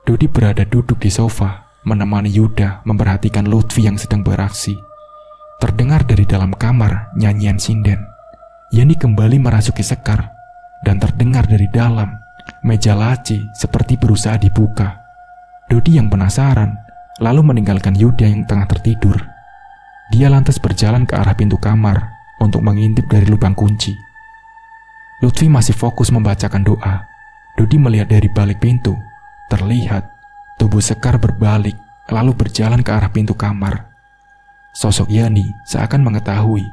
Dodi berada duduk di sofa menemani Yuda memperhatikan Lutfi yang sedang beraksi. Terdengar dari dalam kamar nyanyian sinden. Yani kembali merasuki Sekar dan terdengar dari dalam meja laci seperti berusaha dibuka. Dodi yang penasaran lalu meninggalkan Yuda yang tengah tertidur. Dia lantas berjalan ke arah pintu kamar untuk mengintip dari lubang kunci. Lutfi masih fokus membacakan doa. Dodi melihat dari balik pintu. Terlihat tubuh Sekar berbalik lalu berjalan ke arah pintu kamar. Sosok Yani seakan mengetahui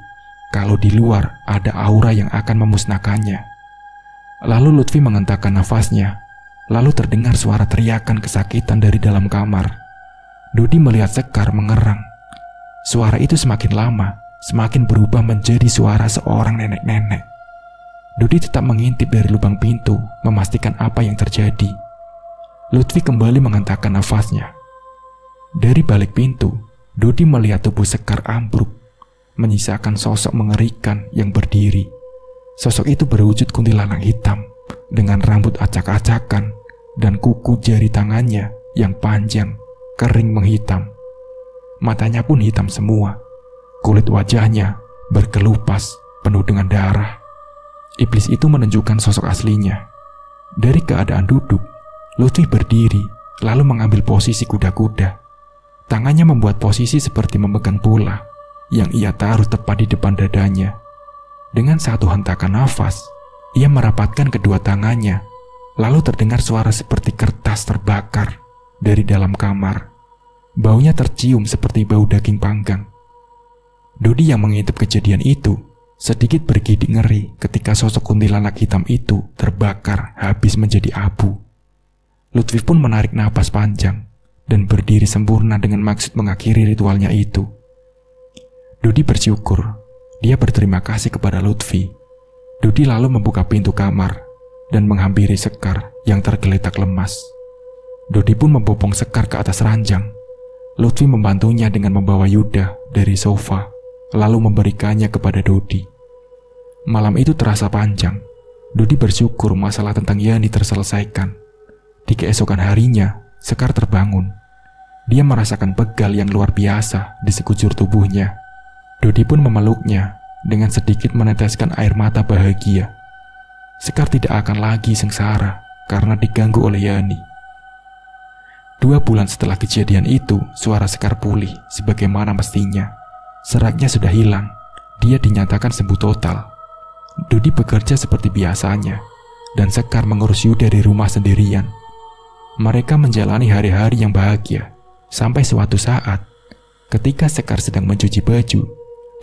kalau di luar ada aura yang akan memusnahkannya. Lalu Lutfi mengentakkan nafasnya. Lalu terdengar suara teriakan kesakitan dari dalam kamar. Dodi melihat Sekar mengerang. Suara itu semakin lama semakin berubah menjadi suara seorang nenek-nenek. Dodi tetap mengintip dari lubang pintu, memastikan apa yang terjadi. Lutfi kembali mengentakkan nafasnya. Dari balik pintu, Dodi melihat tubuh Sekar ambruk, menyisakan sosok mengerikan yang berdiri. Sosok itu berwujud kuntilanak hitam, dengan rambut acak-acakan dan kuku jari tangannya yang panjang, kering menghitam. Matanya pun hitam semua. Kulit wajahnya berkelupas, penuh dengan darah. Iblis itu menunjukkan sosok aslinya. Dari keadaan duduk, Lutfi berdiri, lalu mengambil posisi kuda-kuda. Tangannya membuat posisi seperti memegang bola, yang ia taruh tepat di depan dadanya. Dengan satu hentakan nafas, ia merapatkan kedua tangannya, lalu terdengar suara seperti kertas terbakar dari dalam kamar. Baunya tercium seperti bau daging panggang. Dodi yang mengintip kejadian itu sedikit bergidik ngeri ketika sosok kuntilanak hitam itu terbakar habis menjadi abu. Lutfi pun menarik napas panjang dan berdiri sempurna dengan maksud mengakhiri ritualnya itu. Dodi bersyukur, dia berterima kasih kepada Lutfi. Dodi lalu membuka pintu kamar dan menghampiri Sekar yang tergeletak lemas. Dodi pun membopong Sekar ke atas ranjang. Lutfi membantunya dengan membawa Yuda dari sofa, lalu memberikannya kepada Dodi. Malam itu terasa panjang. Dodi bersyukur masalah tentang Yani terselesaikan. Di keesokan harinya, Sekar terbangun. Dia merasakan pegal yang luar biasa di sekujur tubuhnya. Dodi pun memeluknya dengan sedikit meneteskan air mata bahagia. Sekar tidak akan lagi sengsara karena diganggu oleh Yani. 2 bulan setelah kejadian itu, suara Sekar pulih sebagaimana mestinya. Seraknya sudah hilang. Dia dinyatakan sembuh total. Dodi bekerja seperti biasanya, dan Sekar mengurus Yuda di rumah sendirian. Mereka menjalani hari-hari yang bahagia, sampai suatu saat, ketika Sekar sedang mencuci baju,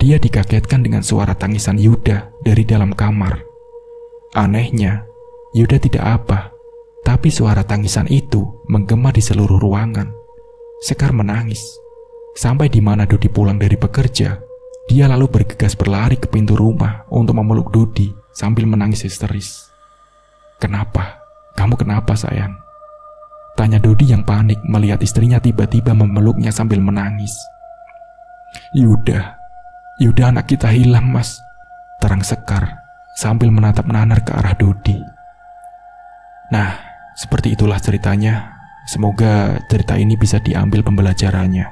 dia dikagetkan dengan suara tangisan Yuda dari dalam kamar. Anehnya, Yuda tidak apa, tapi suara tangisan itu menggema di seluruh ruangan. Sekar menangis. Sampai di mana Dodi pulang dari bekerja, dia lalu bergegas berlari ke pintu rumah untuk memeluk Dodi sambil menangis histeris. "Kenapa? Kamu kenapa, sayang?" tanya Dodi yang panik melihat istrinya tiba-tiba memeluknya sambil menangis. Yuda anak kita hilang, Mas," terang Sekar sambil menatap nanar ke arah Dodi. Nah, seperti itulah ceritanya. Semoga cerita ini bisa diambil pembelajarannya.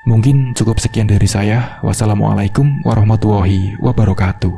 Mungkin cukup sekian dari saya. Wassalamualaikum warahmatullahi wabarakatuh.